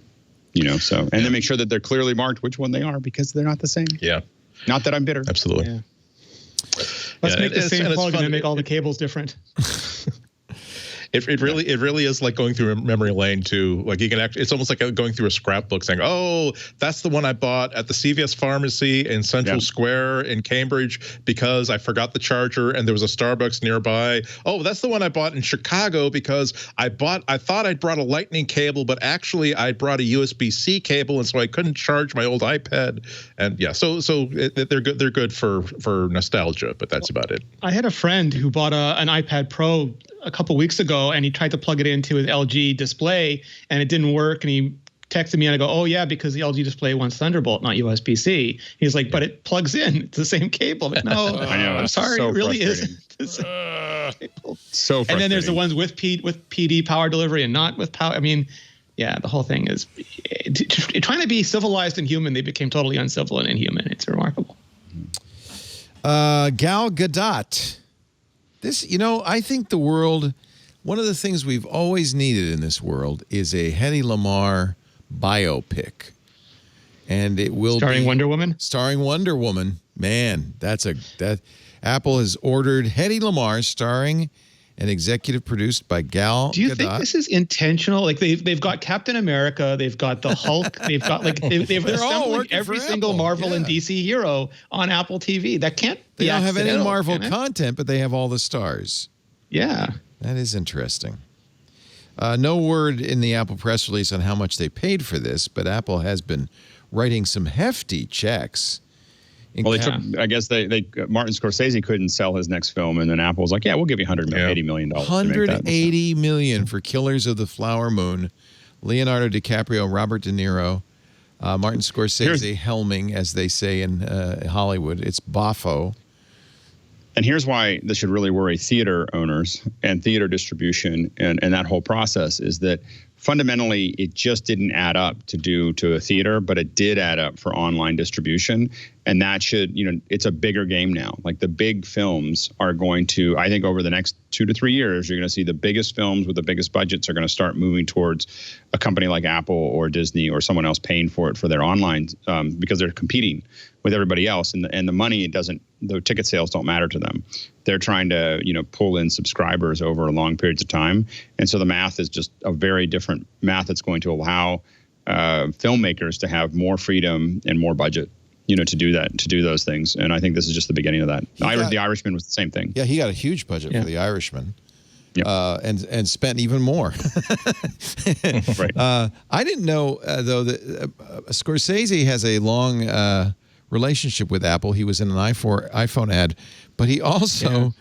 and then make sure that they're clearly marked which one they are, because they're not the same. Yeah. Not that I'm bitter. Absolutely. Yeah. Let's make the same plug and then make all the cables different. It really is like going through a memory lane too. Like you can actually, it's almost like going through a scrapbook saying, oh, that's the one I bought at the CVS pharmacy in Central Square in Cambridge because I forgot the charger and there was a Starbucks nearby. Oh, that's the one I bought in Chicago because I thought I'd brought a Lightning cable, but actually I brought a USB-C cable, and so I couldn't charge my old iPad. And they're good. They're good for nostalgia, but that's about it. I had a friend who bought an iPad Pro a couple weeks ago, and he tried to plug it into his LG display and it didn't work, and he texted me and I go, oh yeah, because the LG display wants Thunderbolt, not USB-C. He's like, but it plugs in, it's the same cable. Like, no, I know, I'm sorry, so it really isn't. So frustrating. And then there's the ones with PD power delivery and not with power. I mean, yeah, the whole thing is trying to be civilized and human. They became totally uncivil and inhuman. It's remarkable. Gal Gadot. This, I think the world, one of the things we've always needed in this world is a Hedy Lamarr biopic. And it will starring Wonder Woman? Starring Wonder Woman. Man, that Apple has ordered Hedy Lamarr starring and executive produced by Gal Gadot. Do you think this is intentional? Like they've got Captain America, they've got the Hulk, they've got they've assembled every single Marvel and DC hero on Apple TV. That can't be They don't have any accidental, Marvel content, but they have all the stars. Yeah. That is interesting. No word in the Apple press release on how much they paid for this, but Apple has been writing some hefty checks Well, I guess Martin Scorsese couldn't sell his next film, and then Apple was like, "Yeah, we'll give you $180 million." $180 million for Killers of the Flower Moon. Leonardo DiCaprio, Robert De Niro, Martin Scorsese helming, as they say in Hollywood. It's Boffo. And here's why this should really worry theater owners and theater distribution and that whole process is that fundamentally it just didn't add up to a theater, but it did add up for online distribution. And that should, it's a bigger game now. Like the big films are going to, I think over the next 2 to 3 years, you're going to see the biggest films with the biggest budgets are going to start moving towards a company like Apple or Disney or someone else paying for it for their online because they're competing with everybody else. And the money, the ticket sales don't matter to them. They're trying to, pull in subscribers over long periods of time. And so the math is just a very different math that's going to allow filmmakers to have more freedom and more budget, to do those things. And I think this is just the beginning of that. The Irishman was the same thing. Yeah, he got a huge budget for The Irishman. Yep. And spent even more. Right. I didn't know, though, that Scorsese has a long relationship with Apple. He was in an iPhone ad, but he also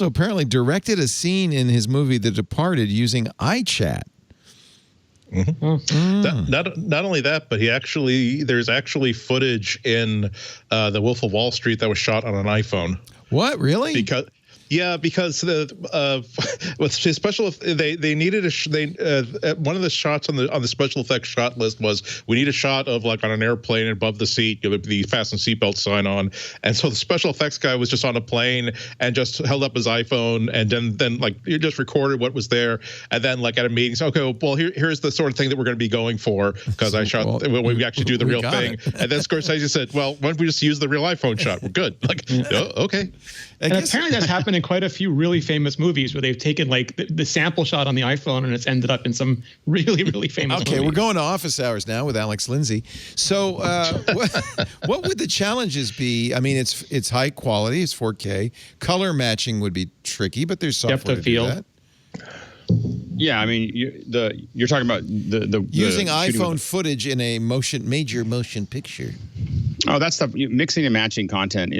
apparently directed a scene in his movie The Departed using iChat. Mm-hmm. Not only that, but there's actually footage in The Wolf of Wall Street that was shot on an iPhone. What, really? Because with special, they needed one of the shots on the special effects shot list was we need a shot of like on an airplane above the seat, the fasten seatbelt sign on, and so the special effects guy was just on a plane and just held up his iPhone and then like you just recorded what was there, and then like at a meeting, so, okay, well here's the sort of thing that we're going to be going for because I shot when we actually do the real thing, and then Scorsese said, well, why don't we just use the real iPhone shot? We're good. Like, oh, okay. And apparently that's happened in quite a few really famous movies where they've taken like the sample shot on the iPhone and it's ended up in some really, really famous Okay, movie. We're going to office hours now with Alex Lindsay. So what would the challenges be? I mean, it's high quality, it's 4K. Color matching would be tricky, but there's software Depth of to field. do that. Yeah, I mean, you're talking about the using iPhone footage in a major motion picture. Oh, that stuff. Mixing and matching content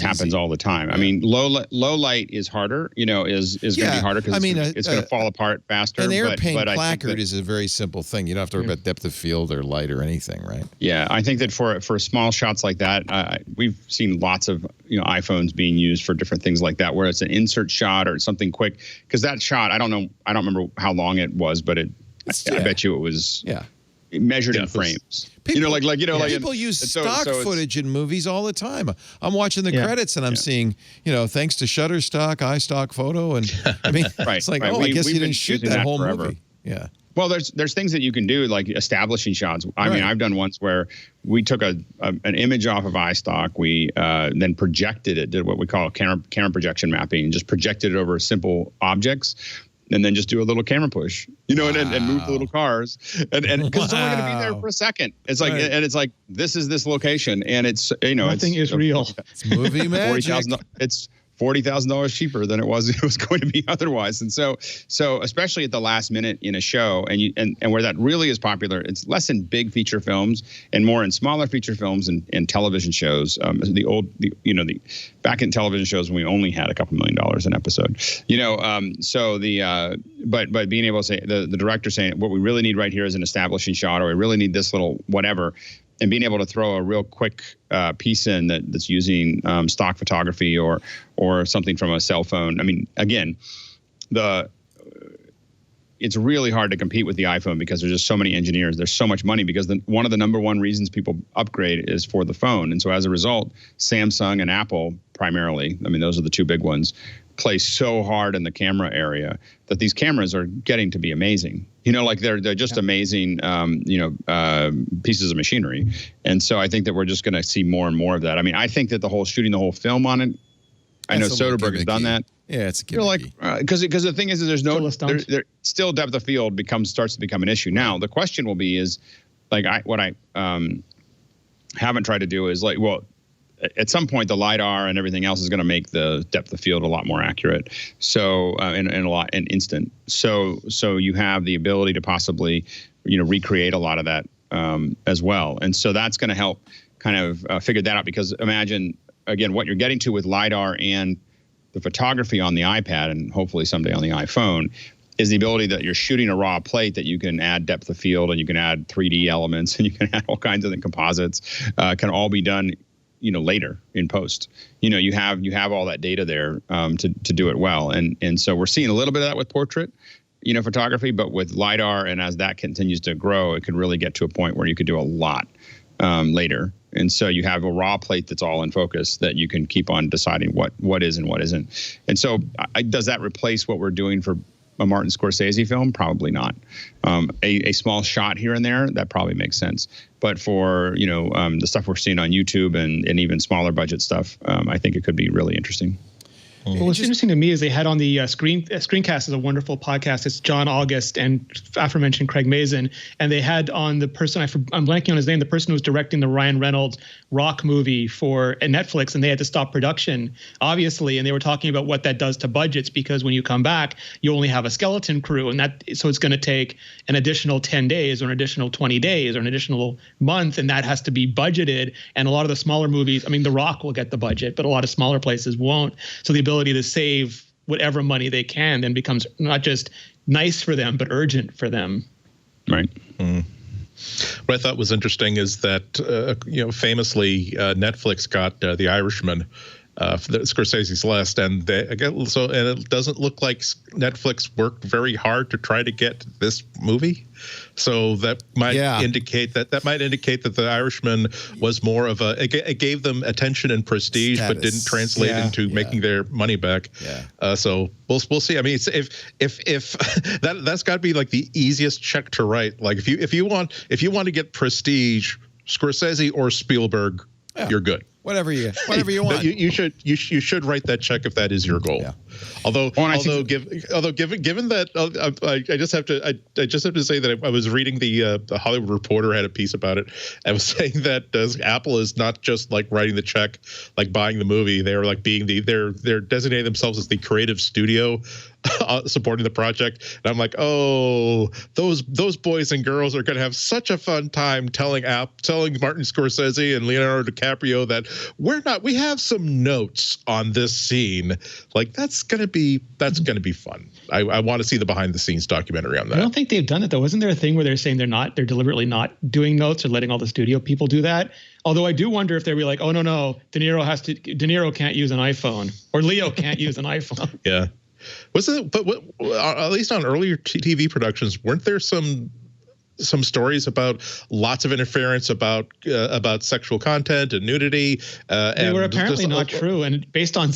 happens all the time. I mean, low light is harder. Is going to be harder because it's going to fall apart faster. An airplane but placard is a very simple thing. You don't have to worry about depth of field or light or anything, right? Yeah, I think that for small shots like that, we've seen lots of iPhones being used for different things like that, where it's an insert shot or something quick. Because that shot, I don't remember how long it was, but I bet you it was measured in frames. People, people use stock footage in movies all the time. I'm watching the credits and I'm seeing, thanks to Shutterstock, iStock Photo, and I mean, it's like, I guess you didn't shoot that whole movie. Yeah. Well, there's things that you can do, like establishing shots. I mean, I've done ones where we took an image off of iStock, we then projected it, did what we call camera projection mapping, and just projected it over simple objects. And then just do a little camera push, and move the little cars, and because it's only going to be there for a second. It's like, and it's like this is this location, and it's nothing is real. It's movie magic. It's $40,000 cheaper than it was going to be otherwise. And so especially at the last minute in a show, and where that really is popular, it's less in big feature films and more in smaller feature films and television shows. Back in television shows when we only had a couple $1 million an episode, but being able to say the director saying what we really need right here is an establishing shot, or we really need this little whatever. And being able to throw a real quick piece in that's using stock photography or something from a cell phone. I mean, again, it's really hard to compete with the iPhone because there's just so many engineers. There's so much money because one of the number one reasons people upgrade is for the phone. And so as a result, Samsung and Apple primarily, I mean, those are the two big ones, play so hard in the camera area that these cameras are getting to be amazing. They're just amazing, pieces of machinery. And so I think that we're just going to see more and more of that. I mean, I think that shooting the whole film on it, I know Soderbergh has done that. Yeah, it's gimmicky. Because the thing is there's still depth of field starts to become an issue. Now, the question will be is, what I haven't tried to do is at some point the LiDAR and everything else is going to make the depth of field a lot more accurate. So and instant. So you have the ability to possibly recreate a lot of that as well. And so that's going to help kind of figured that out, because imagine, again, what you're getting to with LiDAR and the photography on the iPad, and hopefully someday on the iPhone, is the ability that you're shooting a raw plate that you can add depth of field, and you can add 3D elements, and you can add all kinds of composites, can all be done, later in post. You have all that data there to do it well. And so we're seeing a little bit of that with portrait, photography, but with LiDAR, and as that continues to grow, it could really get to a point where you could do a lot later. And so you have a raw plate that's all in focus that you can keep on deciding what is and what isn't. And so does that replace what we're doing for a Martin Scorsese film? Probably not. A small shot here and there, that probably makes sense. But for, the stuff we're seeing on YouTube and even smaller budget stuff, I think it could be really interesting. Well, what's interesting to me is they had on the Screencast is a wonderful podcast. It's John August and aforementioned Craig Mazin, and they had on the person I'm blanking on his name, the person who was directing the Ryan Reynolds Rock movie for Netflix, and they had to stop production, obviously, and they were talking about what that does to budgets, because when you come back, you only have a skeleton crew, and so it's going to take an additional 10 days or an additional 20 days or an additional month, and that has to be budgeted. And a lot of the smaller movies, The Rock will get the budget, but a lot of smaller places won't. So the ability to save whatever money they can then becomes not just nice for them, but urgent for them. Right. Mm. What I thought was interesting is that, famously, Netflix got The Irishman, Scorsese's last, and it doesn't look like Netflix worked very hard to try to get this movie. So that might indicate that The Irishman was more of it gave them attention and prestige, status, but didn't translate into making their money back. Yeah. So we'll see. If that's got to be like the easiest check to write. Like if you want to get prestige, Scorsese or Spielberg, you're good. Whatever you want. You should write that check if that is your goal. Yeah. Although given that I just have to say that I was reading the Hollywood Reporter had a piece about it. I was saying that Apple is not just like writing the check, like buying the movie. They're like they're designating themselves as the creative studio supporting the project. And I'm like, oh, those boys and girls are going to have such a fun time telling Martin Scorsese and Leonardo DiCaprio that we have some notes on this scene. Like that's going to be fun. I want to see the behind the scenes documentary on that. I don't think they've done it though. Isn't there a thing where they're saying they're deliberately not doing notes or letting all the studio people do that? Although I do wonder if they'll be like, oh no, De Niro can't use an iPhone, or Leo can't use an iPhone. Yeah. But at least on earlier TV productions, weren't there some stories about lots of interference about sexual content and nudity? They were apparently not true, and based on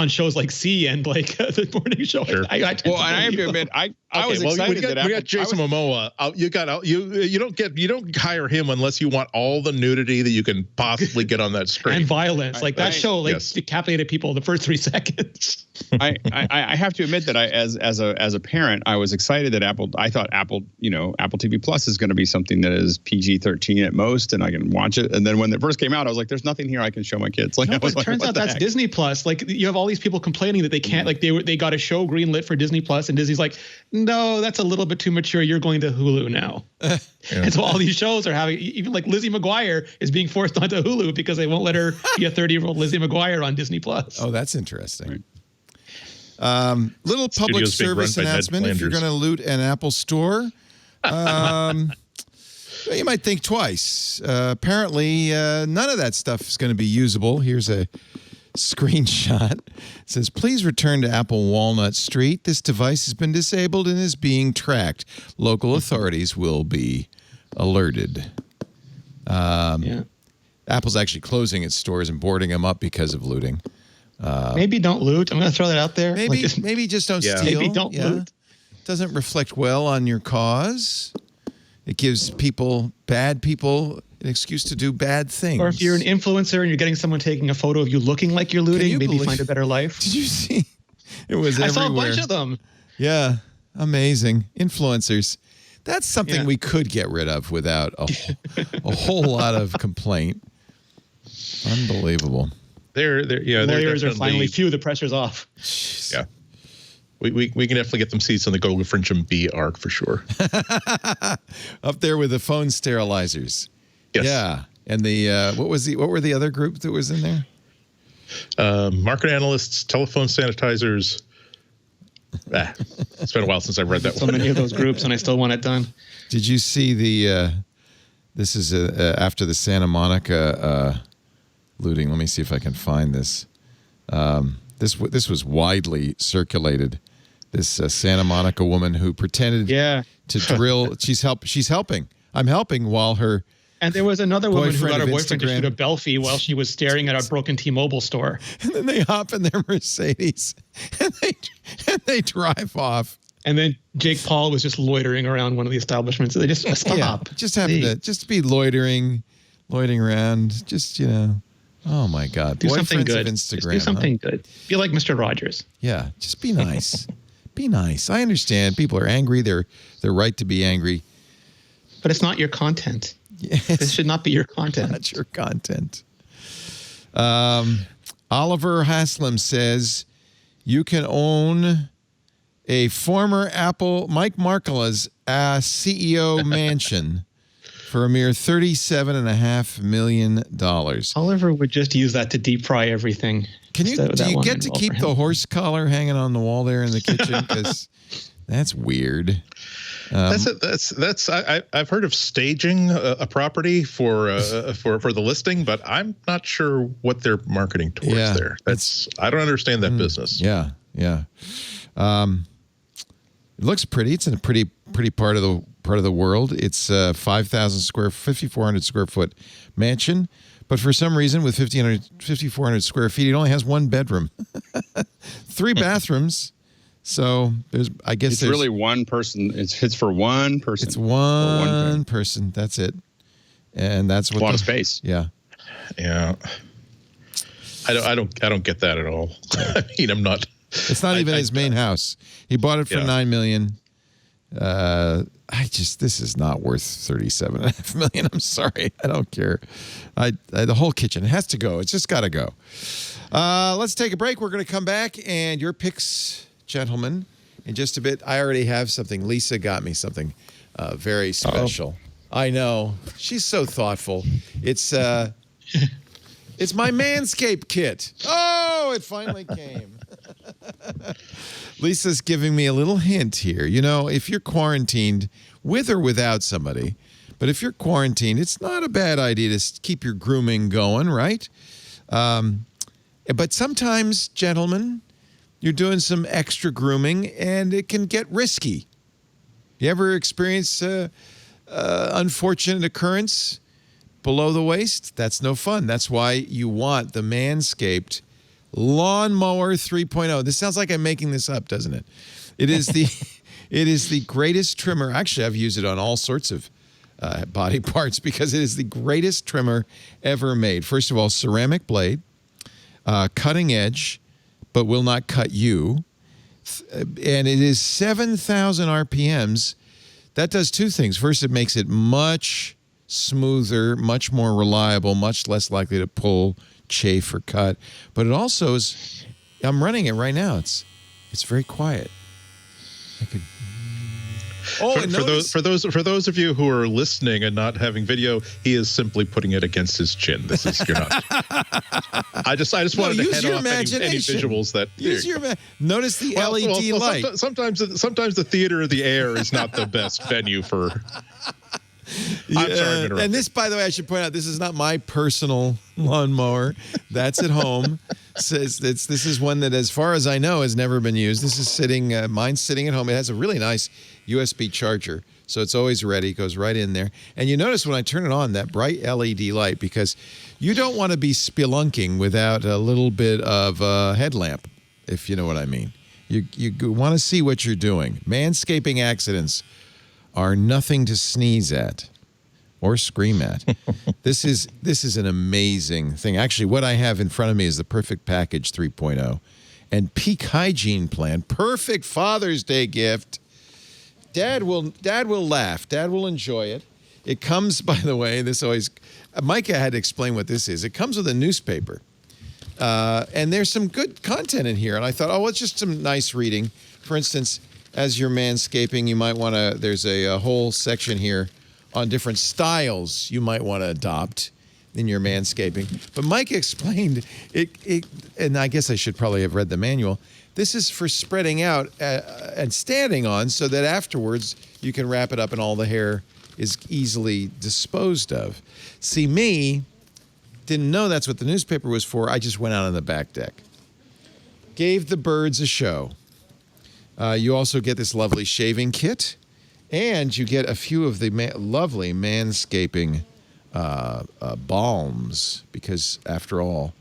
shows like C and like the morning show. Sure. I have to admit, I was excited that we got Jason Momoa. You don't hire him unless you want all the nudity that you can possibly get on that screen and violence. Like that show, decapitated people in the first 3 seconds. I have to admit that as a parent, I was excited that I thought Apple TV Plus is going to be something that is PG-13 at most, and I can watch it. And then when it first came out, I was like, "There's nothing here I can show my kids." Like, no, but it turns out that's Disney Plus. Like, you have all these people complaining that they can't. Like, they got a show greenlit for Disney Plus, and Disney's like, "No, that's a little bit too mature. You're going to Hulu now." And so all these shows are having, even like Lizzie McGuire is being forced onto Hulu because they won't let her be a 30-year-old Lizzie McGuire on Disney Plus. Oh, that's interesting. Right. Little public service announcement: if you're going to loot an Apple store, you might think twice. Apparently, none of that stuff is going to be usable. Here's a screenshot. It says, please return to Apple Walnut Street. This device has been disabled and is being tracked. Local authorities will be alerted. Apple's actually closing its stores and boarding them up because of looting. Maybe don't loot. I'm going to throw that out there. Maybe just don't steal. Maybe don't loot. Doesn't reflect well on your cause. It gives bad people, an excuse to do bad things. Or if you're an influencer and you're getting someone taking a photo of you looking like you're looting, maybe find a better life. Did you see? It was everywhere. I saw a bunch of them. Yeah, amazing. Influencers. That's something we could get rid of without a whole lot of complaint. Unbelievable. Lawyers are finally few. The pressure's off. Yeah. We can definitely get them seats on the Golden Frencham B arc for sure. Up there with the phone sterilizers. Yes. And the what were the other group that was in there? Market analysts, telephone sanitizers. It's been a while since I've read that So one. many of those groups, and I still want it done. Did you see the? This is after the Santa Monica looting. Let me see if I can find this. This was widely circulated. This Santa Monica woman who pretended to drill. She's helping. I'm helping while her. And there was another woman who Boyfriend got her of boyfriend to Instagram. shoot a selfie while she was staring at a broken T-Mobile store. And then they hop in their Mercedes and they drive off. And then Jake Paul was just loitering around one of the establishments. They just stop. Yeah, just having to just be loitering around. Just oh my God, Do something Boyfriends good. of Just Instagram. do something huh? good. Be like Mr. Rogers. Yeah, just be nice. Be nice. I understand people are angry. They're right to be angry. But it's not your content. Yes. This should not be your content. Not your content. Oliver Haslam says you can own a former Apple Mike Markkula's CEO mansion for a mere $37.5 million. Oliver would just use that to deep fry everything. Do you get to keep the horse collar hanging on the wall there in the kitchen? Because that's weird. I've heard of staging a property for the listing, but I'm not sure what they're marketing towards there. I don't understand that business. Yeah. It looks pretty. It's in a pretty part of the world. It's 5,400 square foot mansion, but for some reason with 5,400 square feet, it only has one bedroom, 3 bathrooms. So it's really one person. It's for one person. It's one person. That's it, and that's what a lot of space. Yeah. I don't get that at all. I mean, I'm not. It's not even his main house. He bought it for $9 million. This is not worth $37.5 million. I'm sorry. I don't care. The whole kitchen has to go. It's just got to go. Let's take a break. We're going to come back and your picks, gentlemen, in just a bit. I already have something. Lisa got me something very special. I know. She's so thoughtful. It's my Manscaped kit. Oh, it finally came. Lisa's giving me a little hint here. If you're quarantined with or without somebody, but if you're quarantined, it's not a bad idea to keep your grooming going, right? But sometimes, gentlemen, you're doing some extra grooming and it can get risky. You ever experience unfortunate occurrence below the waist? That's no fun. That's why you want the Manscaped Lawnmower 3.0. This sounds like I'm making this up, doesn't it? It is the greatest trimmer. Actually, I've used it on all sorts of body parts because it is the greatest trimmer ever made. First of all, ceramic blade, cutting edge, but will not cut you. And it is 7,000 RPMs. That does 2 things. First, it makes it much smoother, much more reliable, much less likely to pull, chafe, or cut. But it also is, I'm running it right now. It's very quiet. I could. For those of you who are listening and not having video, he is simply putting it against his chin. You're not. I just wanted to head off any visuals that. Notice the LED light. Sometimes the theater of the air is not the best venue for. I'm sorry, and this, by the way, I should point out, this is not my personal lawnmower. That's at home. This is one that, as far as I know, has never been used. This is mine's sitting at home. It has a really nice USB charger, so it's always ready. It goes right in there. And you notice when I turn it on, that bright LED light, because you don't want to be spelunking without a little bit of a headlamp, if you know what I mean. You want to see what you're doing. Manscaping accidents are nothing to sneeze at or scream at. This is an amazing thing. Actually, what I have in front of me is the Perfect Package 3.0 and Peak Hygiene Plan. Perfect Father's Day gift. Dad will laugh. Dad will enjoy it. It comes, by the way, Micah had to explain what this is. It comes with a newspaper. And there's some good content in here. And I thought, it's just some nice reading. For instance, as you're manscaping, you might want to, there's a whole section here on different styles you might want to adopt. in your manscaping. But Mike explained it, and I guess I should probably have read the manual. This is for spreading out and standing on so that afterwards you can wrap it up and all the hair is easily disposed of. See, me, didn't know that's what the newspaper was for. I just went out on the back deck. Gave the birds a show. You also get this lovely shaving kit, and you get a few of the lovely manscaping balms, because after all,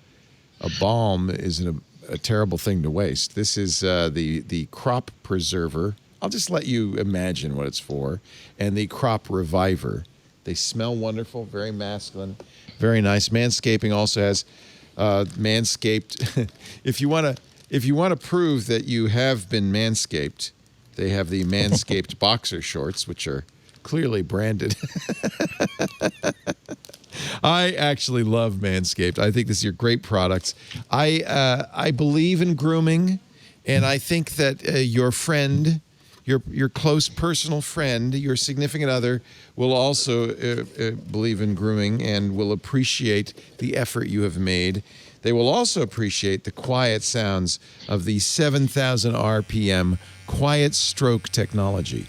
a balm isn't a terrible thing to waste. This is the crop preserver. I'll just let you imagine what it's for. And the crop reviver. They smell wonderful, very masculine, very nice. Manscaping also has Manscaped. If you want to prove that you have been manscaped, they have the Manscaped boxer shorts, which are clearly branded. I actually love Manscaped. I think this is great products. I believe in grooming, and I think that your friend, your close personal friend, your significant other, will also believe in grooming and will appreciate the effort you have made. They will also appreciate the quiet sounds of the 7,000 RPM quiet stroke technology.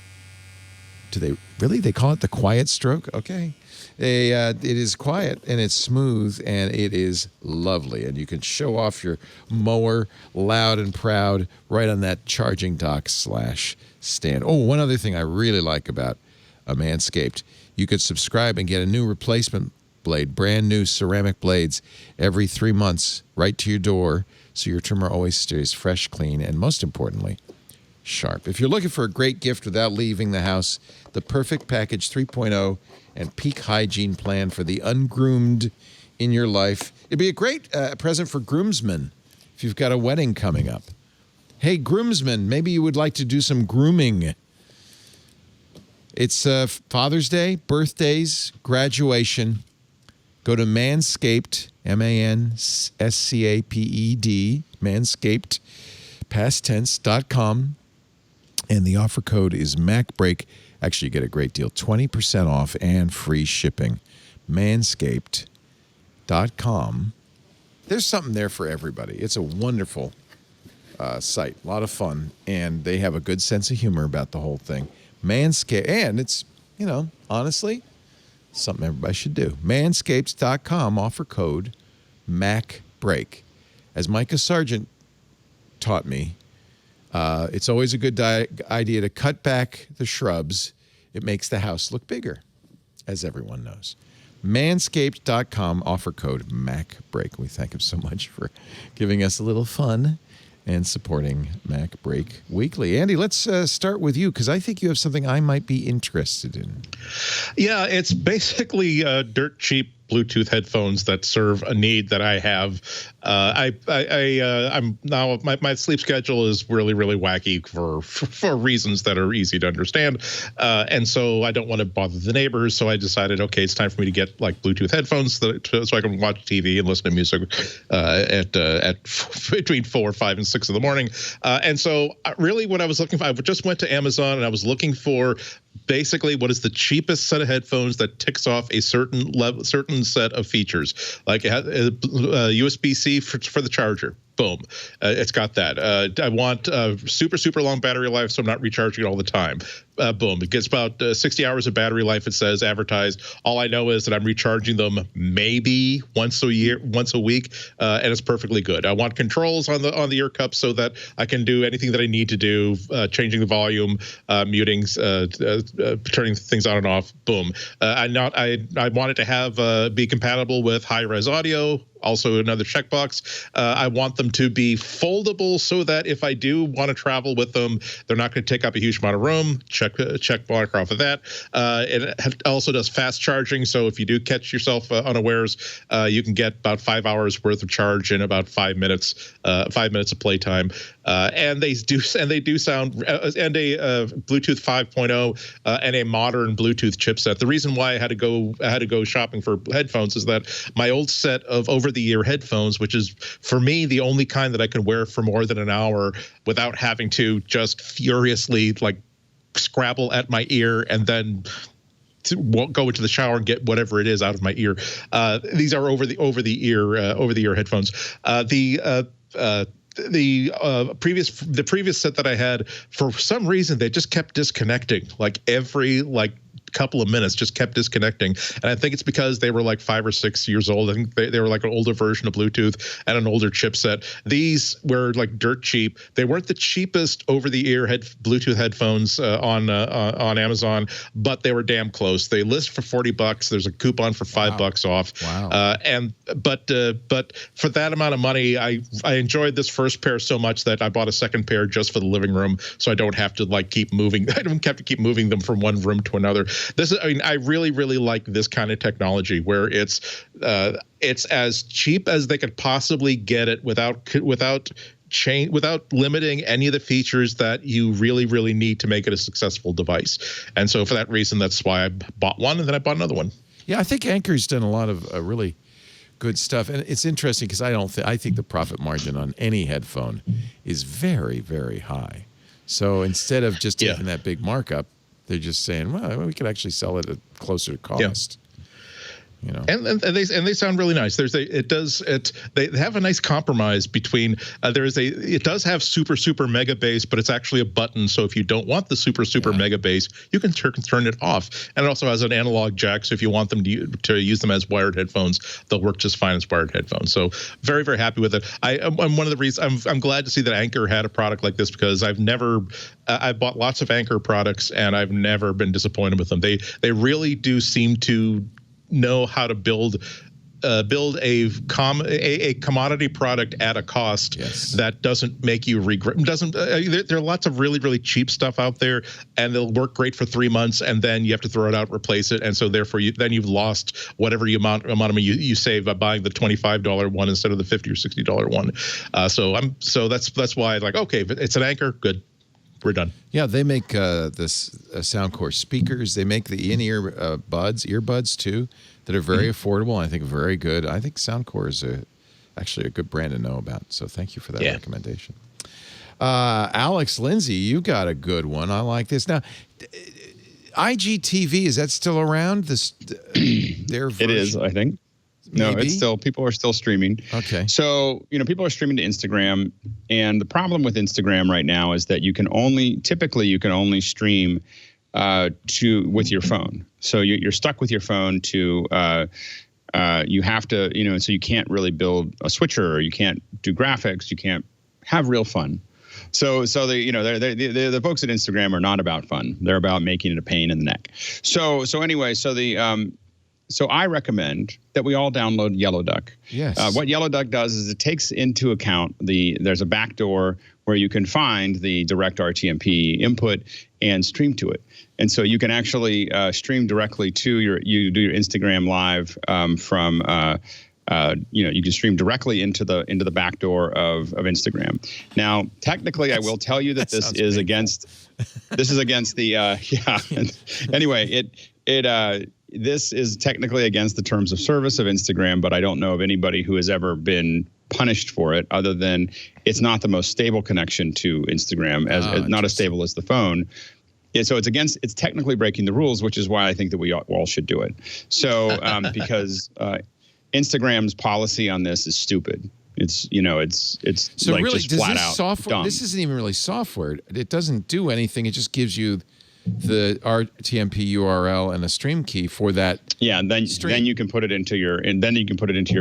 Do they really? They call it the quiet stroke? Okay. It is quiet and it's smooth and it is lovely. And you can show off your mower loud and proud right on that charging dock /stand. Oh, one other thing I really like about Manscaped. You could subscribe and get a new replacement blade, brand new ceramic blades every 3 months right to your door, so your trimmer always stays fresh, clean, and most importantly, sharp. If you're looking for a great gift without leaving the house, the Perfect Package 3.0 and Peak Hygiene Plan for the ungroomed in your life. It'd be a great present for groomsmen if you've got a wedding coming up. Hey, groomsmen, maybe you would like to do some grooming. It's Father's Day, birthdays, graduation. Go to Manscaped, MANSCAPED, Manscaped, pasttense.com. And the offer code is MacBreak. Actually, you get a great deal, 20% off and free shipping. Manscaped.com. There's something there for everybody. It's a wonderful site, a lot of fun, and they have a good sense of humor about the whole thing. Manscaped, and it's, honestly, something everybody should do. Manscaped.com, offer code MacBreak. As Micah Sargent taught me, it's always a good idea to cut back the shrubs. It makes the house look bigger, as everyone knows. Manscaped.com, offer code MacBreak. We thank him so much for giving us a little fun and supporting MacBreak Weekly. Andy, let's start with you, because I think you have something I might be interested in. Yeah, it's basically dirt cheap Bluetooth headphones that serve a need that I have. I'm now, my sleep schedule is really, really wacky for reasons that are easy to understand. And so I don't want to bother the neighbors. So I decided, okay, it's time for me to get like Bluetooth headphones so I can watch TV and listen to music at between 4, 5, and 6 in the morning. And so really what I was looking for, I just went to Amazon and I was looking for basically what is the cheapest set of headphones that ticks off a certain set of features. Like it has USB-C for the charger. Boom. It's got that. I want super, super long battery life, so I'm not recharging it all the time. Boom. It gets about 60 hours of battery life, it says, advertised. All I know is that I'm recharging them maybe once a week, and it's perfectly good. I want controls on the ear cups so that I can do anything that I need to do, changing the volume, muting, turning things on and off. Boom. I want it to have be compatible with high-res audio. Also another checkbox. I want them to be foldable so that if I do want to travel with them, they're not going to take up a huge amount of room. Check mark off of that. It also does fast charging. So if you do catch yourself unawares, you can get about 5 hours worth of charge in about 5 minutes. 5 minutes of playtime. And they do sound and a Bluetooth 5.0 and a modern Bluetooth chipset. The reason why I had to go shopping for headphones is that my old set of over-the-ear headphones, which is for me the only kind that I can wear for more than an hour without having to just furiously like scrabble at my ear and then won't go into the shower and get whatever it is out of my ear. These are over the ear headphones. The previous set that I had, for some reason, they just kept disconnecting, like every couple of minutes, just kept disconnecting. And I think it's because they were like 5 or 6 years old. I think they were like an older version of Bluetooth and an older chipset. These were like dirt cheap. They weren't the cheapest over-the-ear Bluetooth headphones on Amazon, but they were damn close. They list for $40. There's a coupon for $5 off. Wow. But for that amount of money, I enjoyed this first pair so much that I bought a second pair just for the living room, so I don't have to keep moving. I don't have to keep moving them from one room to another. I really, really like this kind of technology where it's as cheap as they could possibly get it without limiting any of the features that you really, really need to make it a successful device. And so for that reason, that's why I bought one, and then I bought another one. Yeah, I think Anker's done a lot of really good stuff, and it's interesting because I think the profit margin on any headphone is very, very high. So instead of just taking that big markup, they're just saying, well, we could actually sell it at closer cost. You know, and they sound really nice. They have a nice compromise between it does have super mega bass, but it's actually a button. So if you don't want the super mega bass, you can turn it off. And it also has an analog jack. So if you want them to use them as wired headphones, they'll work just fine as wired headphones. So very, very happy with it. I'm one of the reasons I'm glad to see that Anker had a product like this, because I've bought lots of Anker products and I've never been disappointed with them. They really do seem to know how to build a commodity product at a cost that doesn't make you regret. There are lots of really, really cheap stuff out there, and they'll work great for 3 months, and then you have to throw it out, replace it, and so therefore you've lost whatever amount of money you save by buying the $25 one instead of the $50 or $60 one. So that's why okay, if it's an Anker, good. We're done. Yeah, they make this Soundcore speakers. They make the in-ear earbuds too, that are very affordable. And I think very good. I think Soundcore is actually a good brand to know about. So thank you for that recommendation. Alex, Lindsay, you got a good one. I like this. Now, IGTV, is that still around? Their version? It is, I think. No, Maybe? people are still streaming. Okay. So, people are streaming to Instagram, and the problem with Instagram right now is that you can only stream with your phone. So you're stuck with your phone to you have to, so you can't really build a switcher, or you can't do graphics, you can't have real fun. So the folks at Instagram are not about fun. They're about making it a pain in the neck. So I recommend that we all download Yellow Duck. Yes. What Yellow Duck does is it takes into account there's a backdoor where you can find the direct RTMP input and stream to it. And so you can actually stream directly to you do your Instagram live from you can stream directly into the backdoor of Instagram. Now, technically, I will tell you that this is against the Anyway, this is technically against the terms of service of Instagram, but I don't know of anybody who has ever been punished for it, other than it's not the most stable connection to Instagram, not as stable as the phone. So it's technically breaking the rules, which is why I think that we all should do it. So because Instagram's policy on this is stupid. It's so like really, just flat out software, dumb. This isn't even really software. It doesn't do anything. It just gives you the RTMP URL and a stream key for that. Yeah, and then you can put it into your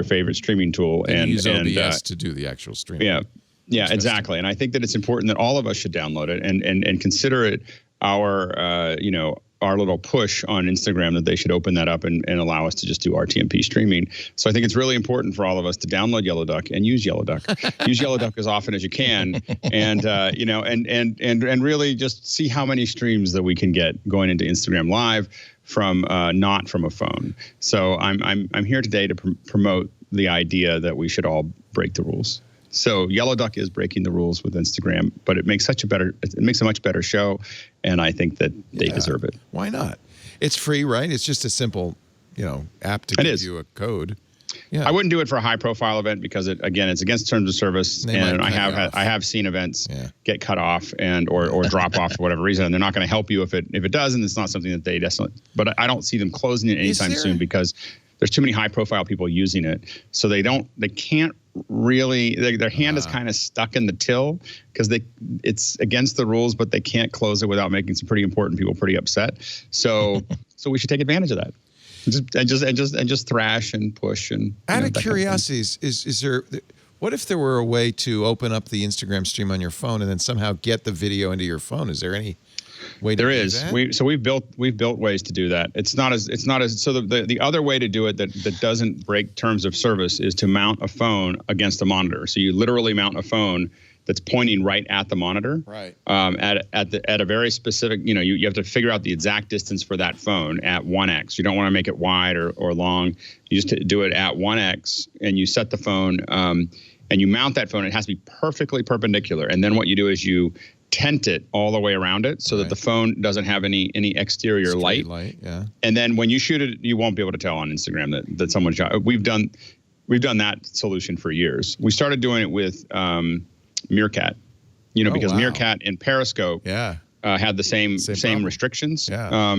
favorite streaming tool and use OBS to do the actual stream. Yeah, exactly. And I think that it's important that all of us should download it and consider it our little push on Instagram that they should open that up and allow us to just do RTMP streaming. So I think it's really important for all of us to download Yellow Duck and use Yellow Duck. Use Yellow Duck as often as you can, and and really just see how many streams that we can get going into Instagram Live from not from a phone. So I'm here today to promote the idea that we should all break the rules. So Yellow Duck is breaking the rules with Instagram, but it makes a much better show, and I think that they deserve it. Why not? It's free, right? It's just a simple, app to give you a code. Yeah. I wouldn't do it for a high profile event because it's against terms of service, and I have seen events get cut off or drop off for whatever reason, and they're not going to help you if it does, and it's not something that they definitely. But I don't see them closing it anytime soon because there's too many high profile people using it, so they can't really. Their hand is kind of stuck in the till because it's against the rules, but they can't close it without making some pretty important people pretty upset. So we should take advantage of that. Just thrash and push and. Out of curiosity, is there? What if there were a way to open up the Instagram stream on your phone and then somehow get the video into your phone? Is there any way to do that? We've built ways to do that. It's not as so the other way to do it that doesn't break terms of service is to mount a phone against a monitor. So you literally mount a phone that's pointing right at the monitor. Right. At a very specific, you have to figure out the exact distance for that phone at 1x. You don't want to make it wide or long. You just do it at 1x, and you set the phone, and you mount that phone. It has to be perfectly perpendicular. And then what you do is you tent it all the way around it so that the phone doesn't have any exterior light. Yeah. And then when you shoot it, you won't be able to tell on Instagram that someone shot. We've done that solution for years. We started doing it with Meerkat, because Meerkat and Periscope had the same restrictions. Yeah.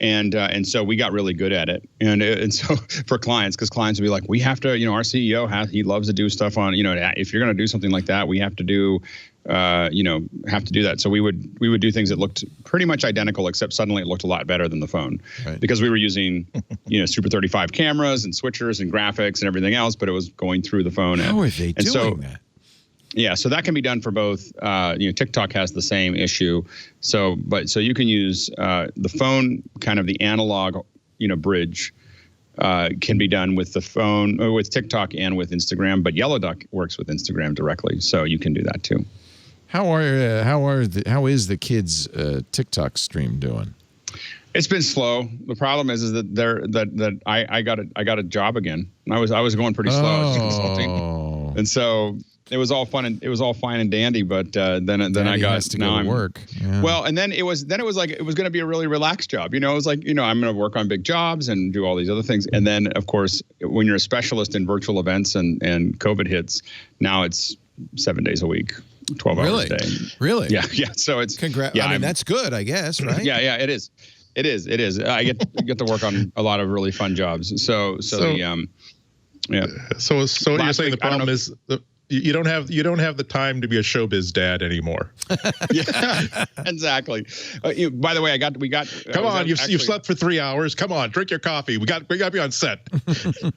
And so we got really good at it. And so for clients, because clients would be like, we have to, our CEO he loves to do stuff on, if you're going to do something like that, we have to do, have to do that. So we would do things that looked pretty much identical, except suddenly it looked a lot better than the phone because we were using, Super 35 cameras and switchers and graphics and everything else, but it was going through the phone. How are they doing that? Yeah, so that can be done for both. TikTok has the same issue. So you can use the phone, kind of the analog, bridge, can be done with the phone, or with TikTok and with Instagram. But Yellow Duck works with Instagram directly, so you can do that too. How is the kids' TikTok stream doing? It's been slow. The problem is that I got a job again. I was going pretty slow. I was consulting, and so. It was all fun and it was all fine and dandy, but then I got to go to work. Yeah. Well, and then it was like it was going to be a really relaxed job. It was like I'm going to work on big jobs and do all these other things. And then of course, when you're a specialist in virtual events and COVID hits, now it's 7 days a week, 12 hours a day. Really? Yeah. So it's congrats. Yeah, I mean that's good, I guess, right? Yeah. It is. I get to work on a lot of really fun jobs. So you're saying the problem is. You don't have the time to be a showbiz dad anymore. Yeah, exactly. By the way, we got. Come on, you've slept for 3 hours. Come on, drink your coffee. We got to be on set.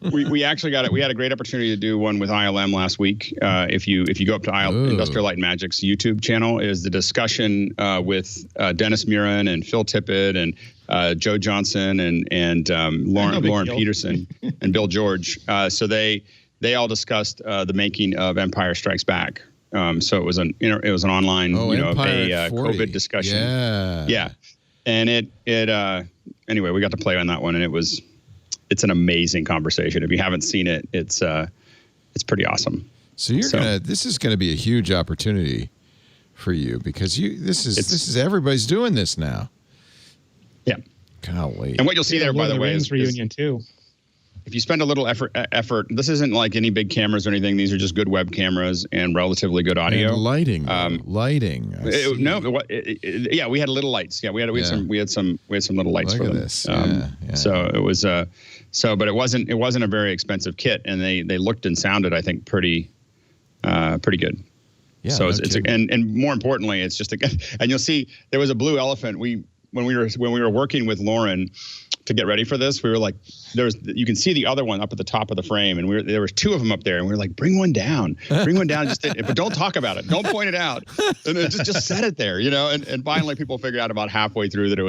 we actually got it. We had a great opportunity to do one with ILM last week. If you go up to Industrial Light and Magic's YouTube channel, is the discussion with Dennis Murin and Phil Tippett and Joe Johnson and Lauren Peterson and Bill George. So they all discussed the making of Empire Strikes Back. So it was an online, COVID discussion. Yeah. And anyway, we got to play on that one, and it's an amazing conversation. If you haven't seen it, it's pretty awesome. So this is gonna be a huge opportunity for you because this is everybody's doing this now. Yeah. Golly. And what you'll see there, by the way, is reunion too. If you spend a little effort, this isn't like any big cameras or anything. These are just good web cameras and relatively good audio. And lighting. We had little lights. Yeah, we had some little lights Look for at them. This. Yeah. So it was but it wasn't a very expensive kit, and they looked and sounded, I think, pretty good. Yeah. So and more importantly, it's just and you'll see there was a blue elephant. When we were working with Lauren to get ready for this, we were like, you can see the other one up at the top of the frame, and there was two of them up there, and we were like, bring one down, but don't talk about it, don't point it out, and just set it there, And finally, people figured out about halfway through that it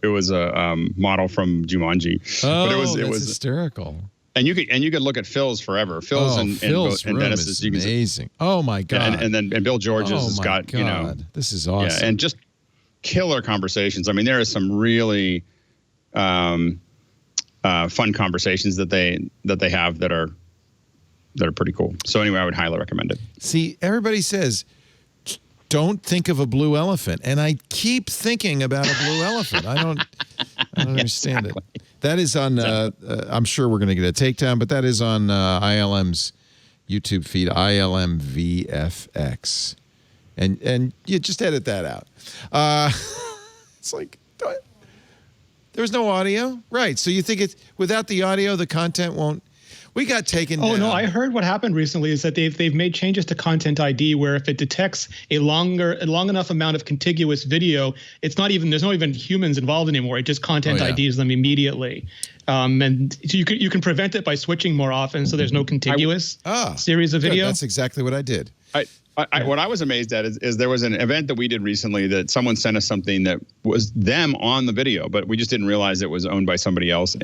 was a model from Jumanji. Oh, but it was was hysterical. And you could look at Phil's forever. Phil's and Dennis's is amazing. Oh my God! And Bill George's has got God. This is awesome. Yeah, and just killer conversations. I mean, there is some really fun conversations that they have that are pretty cool. So anyway, I would highly recommend it. See, everybody says don't think of a blue elephant, and I keep thinking about a blue elephant. I don't understand it. That is on, I'm sure we're going to get a takedown, but that is on ILM's YouTube feed, ILM-VFX. And you just edit that out. It's like, there's no audio? Right. So you think without the audio, the content won't. We got taken down. Oh, no, I heard what happened recently is that they've made changes to Content ID where if it detects a long enough amount of contiguous video, there's not even humans involved anymore. It just Content IDs them immediately. And so you can prevent it by switching more often so there's no contiguous series of video. Good. That's exactly what I did. What I was amazed at is there was an event that we did recently that someone sent us something that was them on the video, but we just didn't realize it was owned by somebody else.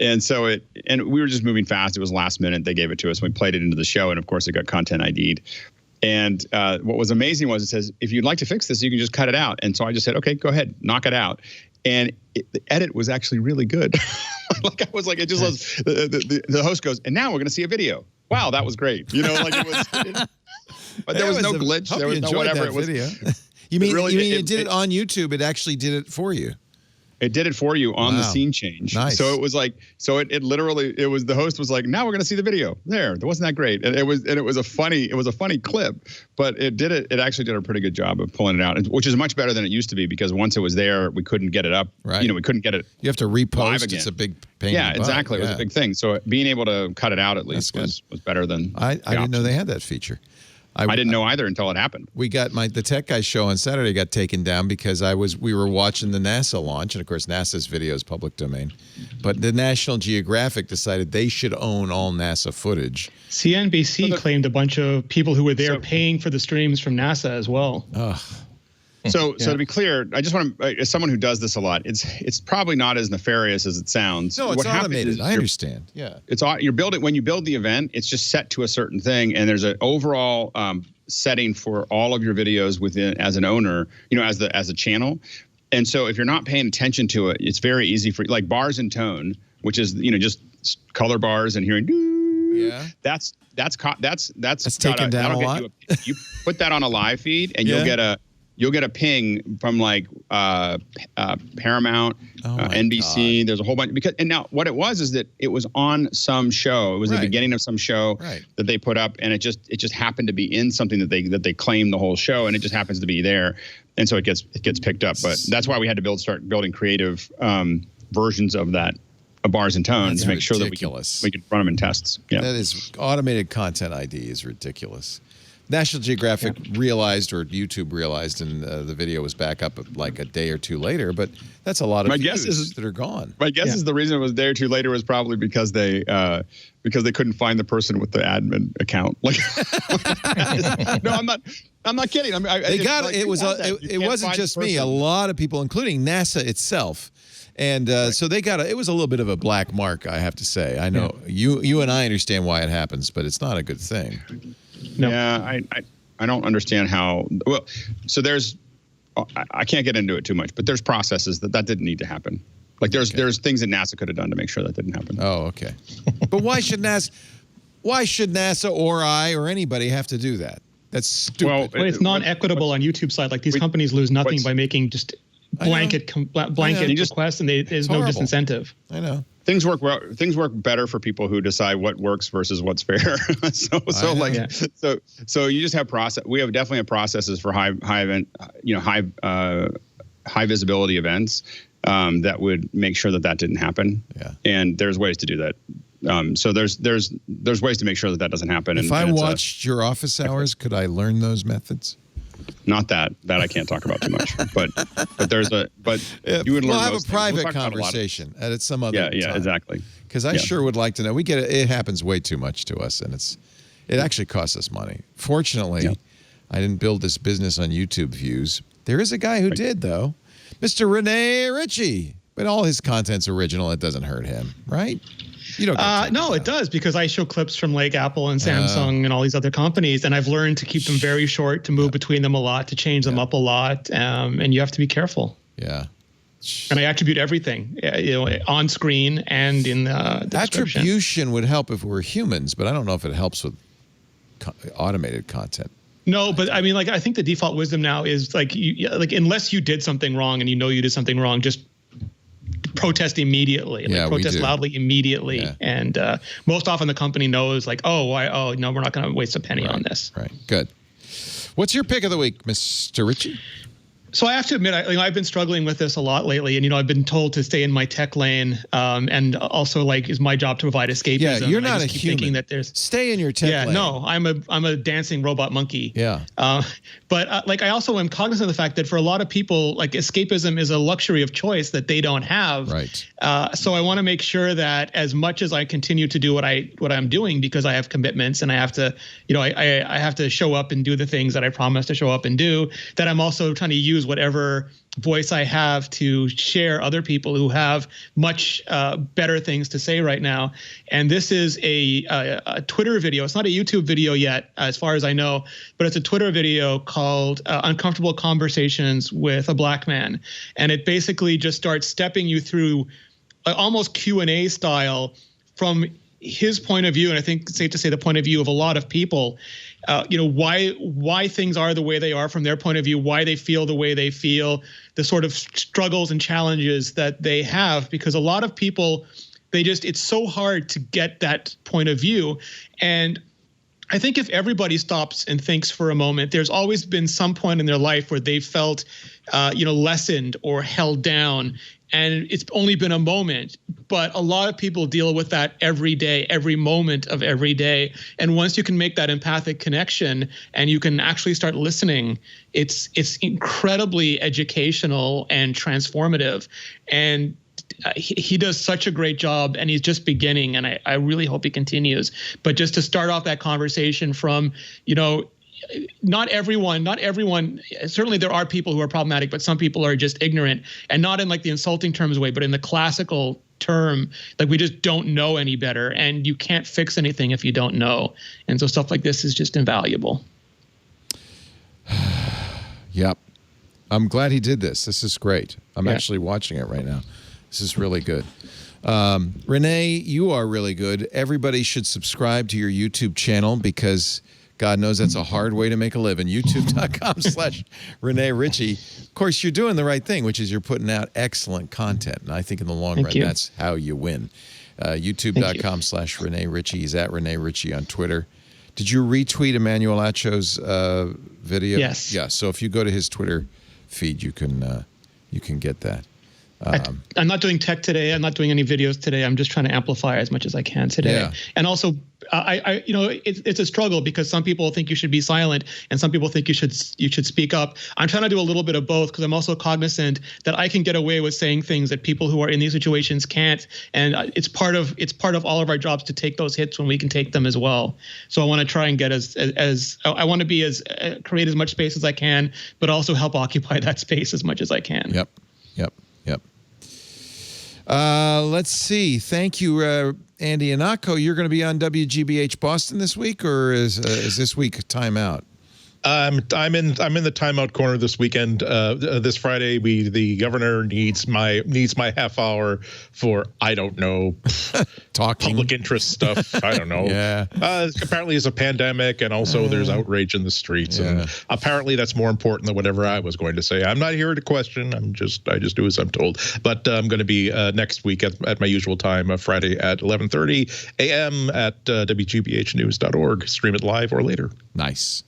And so we were just moving fast. It was last minute. They gave it to us. We played it into the show, and of course, it got Content ID'd. And what was amazing was it says, if you'd like to fix this, you can just cut it out. And so I just said, okay, go ahead, knock it out. And the edit was actually really good. Like I was like, it just was. The host goes, and now we're going to see a video. Wow, that was great. You know, like it was. But there was no glitch. There was no whatever it was. Video. You mean it did it on YouTube? It actually did it for you. It did it for you on the scene change. Nice. So it was like, it literally, the host was like, now we're going to see the video. That wasn't that great. And it was a funny clip, but it actually did a pretty good job of pulling it out, which is much better than it used to be because once it was there, we couldn't get it up. Right. You know, we couldn't get it. You have to repost. It's a big pain. Yeah, exactly. It was a big thing. So being able to cut it out at least was better than I didn't know they had that feature. I didn't know either until it happened. We got the Tech Guy show on Saturday got taken down because we were watching the NASA launch, and of course NASA's video is public domain, but the National Geographic decided they should own all NASA footage. CNBC claimed a bunch of people who were there paying for the streams from NASA as well. So to be clear, I just want to, as someone who does this a lot, it's probably not as nefarious as it sounds. No, it's automated. I understand. Yeah, when you build the event, it's just set to a certain thing, and there's an overall setting for all of your videos within as an owner, as a channel. And so if you're not paying attention to it, it's very easy for like bars and tone, which is just color bars and hearing. Yeah, that's taken down a lot. You put that on a live feed, and you'll get a ping from like Paramount, NBC. God. There's a whole bunch and now what it was is that it was on some show. It was the beginning of some show that they put up, and it just happened to be in something that they claimed the whole show, and it just happens to be there, and so it gets picked up. But that's why we had to start building creative versions of that. Bars and tones to make sure that we can run them in tests. Yeah, that is automated Content ID is ridiculous. National Geographic realized, or YouTube realized, and the video was back up like a day or two later. But that's a lot of views that are gone. My guess is the reason it was a day or two later was probably because they couldn't find the person with the admin account. Like, no, I'm not kidding. I mean, they got it. It wasn't just me. A lot of people, including NASA itself. And so they got it was a little bit of a black mark, I have to say. I know you and I understand why it happens, but it's not a good thing. No. Yeah, I don't understand how. Well, so I can't get into it too much, but there's processes that didn't need to happen. Like there's things that NASA could have done to make sure that didn't happen. Oh, okay. But why should NASA or I or anybody have to do that? That's stupid. Well, it's non-equitable on YouTube side. Like these companies lose nothing by making just blanket requests, and there's no disincentive. I know. Things work well. Things work better for people who decide what works versus what's fair. So you just have process. We definitely have processes for high visibility events that would make sure that didn't happen. Yeah. And there's ways to do that. So there's ways to make sure that doesn't happen. If I watched your office hours, could I learn those methods? Not that I can't talk about too much, but you would learn. We'll have a private conversation at some other time. Yeah, exactly. Because I sure would like to know. We get it. It happens way too much to us, and it actually costs us money. Fortunately, I didn't build this business on YouTube views. There is a guy who did, though, Mr. Rene Ritchie, but all his content's original. It doesn't hurt him, right? You don't. No, it does, because I show clips from like Apple and Samsung and all these other companies, and I've learned to keep them very short, to move between them a lot, to change them up a lot, and you have to be careful. Yeah. And I attribute everything, on screen and in the description. Attribution would help if we were humans, but I don't know if it helps with automated content. No, but I mean, like, I think the default wisdom now is like unless you did something wrong and you know you did something wrong, just protest immediately, protest loudly immediately. Yeah. And most often the company knows like, no, we're not going to waste a penny on this. Right. Good. What's your pick of the week, Mr. Ritchie? So I have to admit, I've been struggling with this a lot lately, and I've been told to stay in my tech lane, and also like it's my job to provide escapism. Yeah, you're not a keep human. Thinking that there's stay in your tech lane. Yeah, no, I'm a dancing robot monkey. Yeah. But I also am cognizant of the fact that for a lot of people, like escapism is a luxury of choice that they don't have. Right. So I want to make sure that as much as I continue to do what I'm doing, because I have commitments and I have to, I have to show up and do the things that I promised to show up and do, that I'm also trying to use whatever voice I have to share other people who have much better things to say right now. And this is a Twitter video. It's not a YouTube video yet, as far as I know, but it's a Twitter video called Uncomfortable Conversations with a Black Man. And it basically just starts stepping you through almost Q&A style from his point of view, and I think it's safe to say the point of view of a lot of people, why things are the way they are from their point of view, why they feel the way they feel, the sort of struggles and challenges that they have, because a lot of people, it's so hard to get that point of view. And I think if everybody stops and thinks for a moment, there's always been some point in their life where they felt, lessened or held down. And it's only been a moment, but a lot of people deal with that every day, every moment of every day. And once you can make that empathic connection and you can actually start listening, it's incredibly educational and transformative. And he does such a great job, and he's just beginning, and I really hope he continues. But just to start off that conversation from, not everyone, certainly there are people who are problematic, but some people are just ignorant, and not in like the insulting terms way, but in the classical term, like we just don't know any better, and you can't fix anything if you don't know. And so stuff like this is just invaluable. Yep. I'm glad he did this. This is great. I'm actually watching it right now. This is really good. Rene, you are really good. Everybody should subscribe to your YouTube channel, because God knows that's a hard way to make a living. YouTube.com/Rene Ritchie. Of course, you're doing the right thing, which is you're putting out excellent content. And I think in the long run, that's how you win. YouTube.com/Rene Ritchie. He's at Rene Ritchie on Twitter. Did you retweet Emmanuel Acho's video? Yes. Yeah. So if you go to his Twitter feed, you can get that. I'm not doing tech today. I'm not doing any videos today. I'm just trying to amplify as much as I can today. Yeah. And also, it's a struggle, because some people think you should be silent and some people think you should speak up. I'm trying to do a little bit of both, because I'm also cognizant that I can get away with saying things that people who are in these situations can't. And it's part of all of our jobs to take those hits when we can take them as well. So I want to try and get I want to be create as much space as I can, but also help occupy that space as much as I can. Yep. Let's see. Thank you, Andy Anako. You're going to be on WGBH Boston this week, or is this week timeout? I'm in the timeout corner this weekend. This Friday, the governor needs my half hour for, I don't know, talking public interest stuff. I don't know. Yeah. Apparently, it's a pandemic, and also there's outrage in the streets, and apparently that's more important than whatever I was going to say. I'm not here to question. I just do as I'm told. But I'm going to be next week at my usual time, Friday at 11:30 a.m. at WGBHnews.org. Stream it live or later. Nice.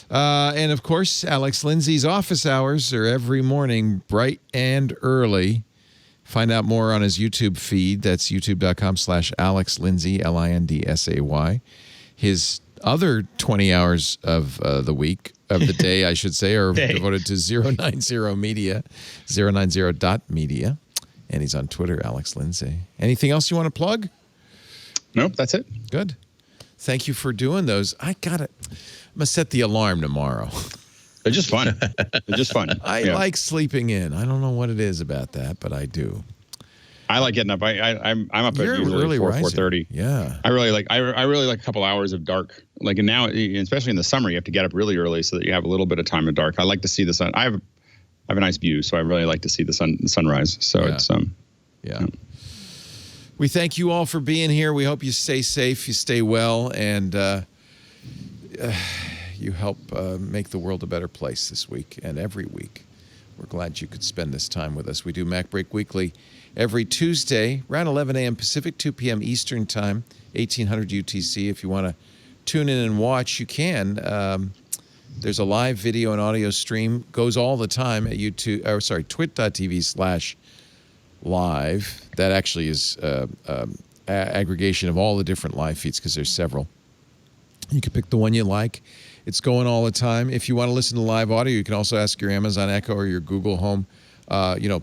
And of course, Alex Lindsay's office hours are every morning, bright and early. Find out more on his YouTube feed. That's youtube.com/Alex Lindsay, Lindsay. His other 20 hours of the week, of the day, I should say, are devoted to 090 Media, 090.media. And he's on Twitter, Alex Lindsay. Anything else you want to plug? Nope, that's it. Good. Thank you for doing those. I'm going to set the alarm tomorrow. They're just fun. I like sleeping in. I don't know what it is about that, but I do. I like getting up. I'm up at usually 4:30. Yeah. I really like a couple hours of dark. Like, and now, especially in the summer, you have to get up really early so that you have a little bit of time in dark. I like to see the sun. I have a nice view, so I really like to see the sunrise. So it's We thank you all for being here. We hope you stay safe, you stay well, and you help make the world a better place this week and every week. we're glad you could spend this time with us. We do MacBreak Weekly every Tuesday, around 11 a.m. Pacific, 2 p.m. Eastern Time, 1800 UTC. If you want to tune in and watch, you can. There's a live video and audio stream. Goes all the time at twit.tv/live. That actually is aggregation of all the different live feeds because there's several. You can pick the one you like. It's going all the time. If you want to listen to live audio, you can also ask your Amazon Echo or your Google Home,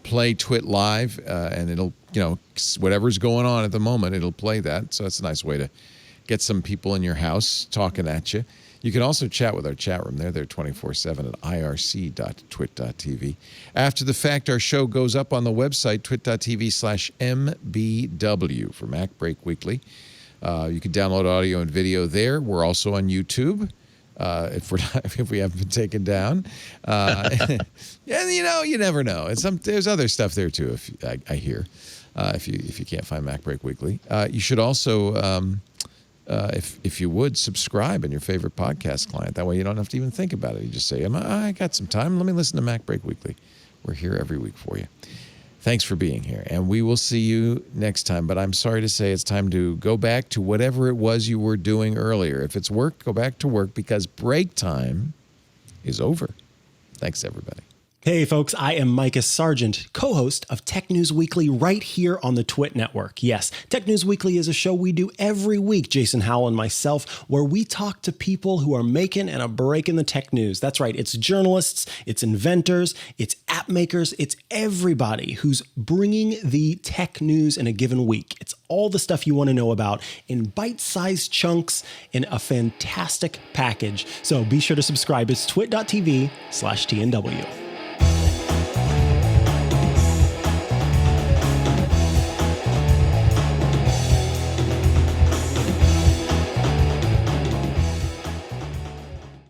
play Twit Live, and it'll, whatever's going on at the moment, it'll play that. So that's a nice way to get some people in your house talking at you. You can also chat with our chat room. They're 24/7 at irc.twit.tv. After the fact, our show goes up on the website, twit.tv/mbw for MacBreak Weekly. You can download audio and video there. We're also on YouTube. If we haven't been taken down, and you never know. There's other stuff there too. I hear, if you can't find MacBreak Weekly, you should also, if you would, subscribe in your favorite podcast client. That way you don't have to even think about it. You just say, I got some time. Let me listen to MacBreak Weekly. We're here every week for you. Thanks for being here, and we will see you next time. But I'm sorry to say it's time to go back to whatever it was you were doing earlier. If it's work, go back to work because break time is over. Thanks, everybody. Hey folks, I am Micah Sargent, co-host of Tech News Weekly right here on the Twit Network. Yes, Tech News Weekly is a show we do every week, Jason Howell and myself, where we talk to people who are making and a break in the tech news. That's right, it's journalists, it's inventors, it's app makers, it's everybody who's bringing the tech news in a given week. It's all the stuff you want to know about in bite-sized chunks in a fantastic package. So be sure to subscribe. It's twit.tv/TNW.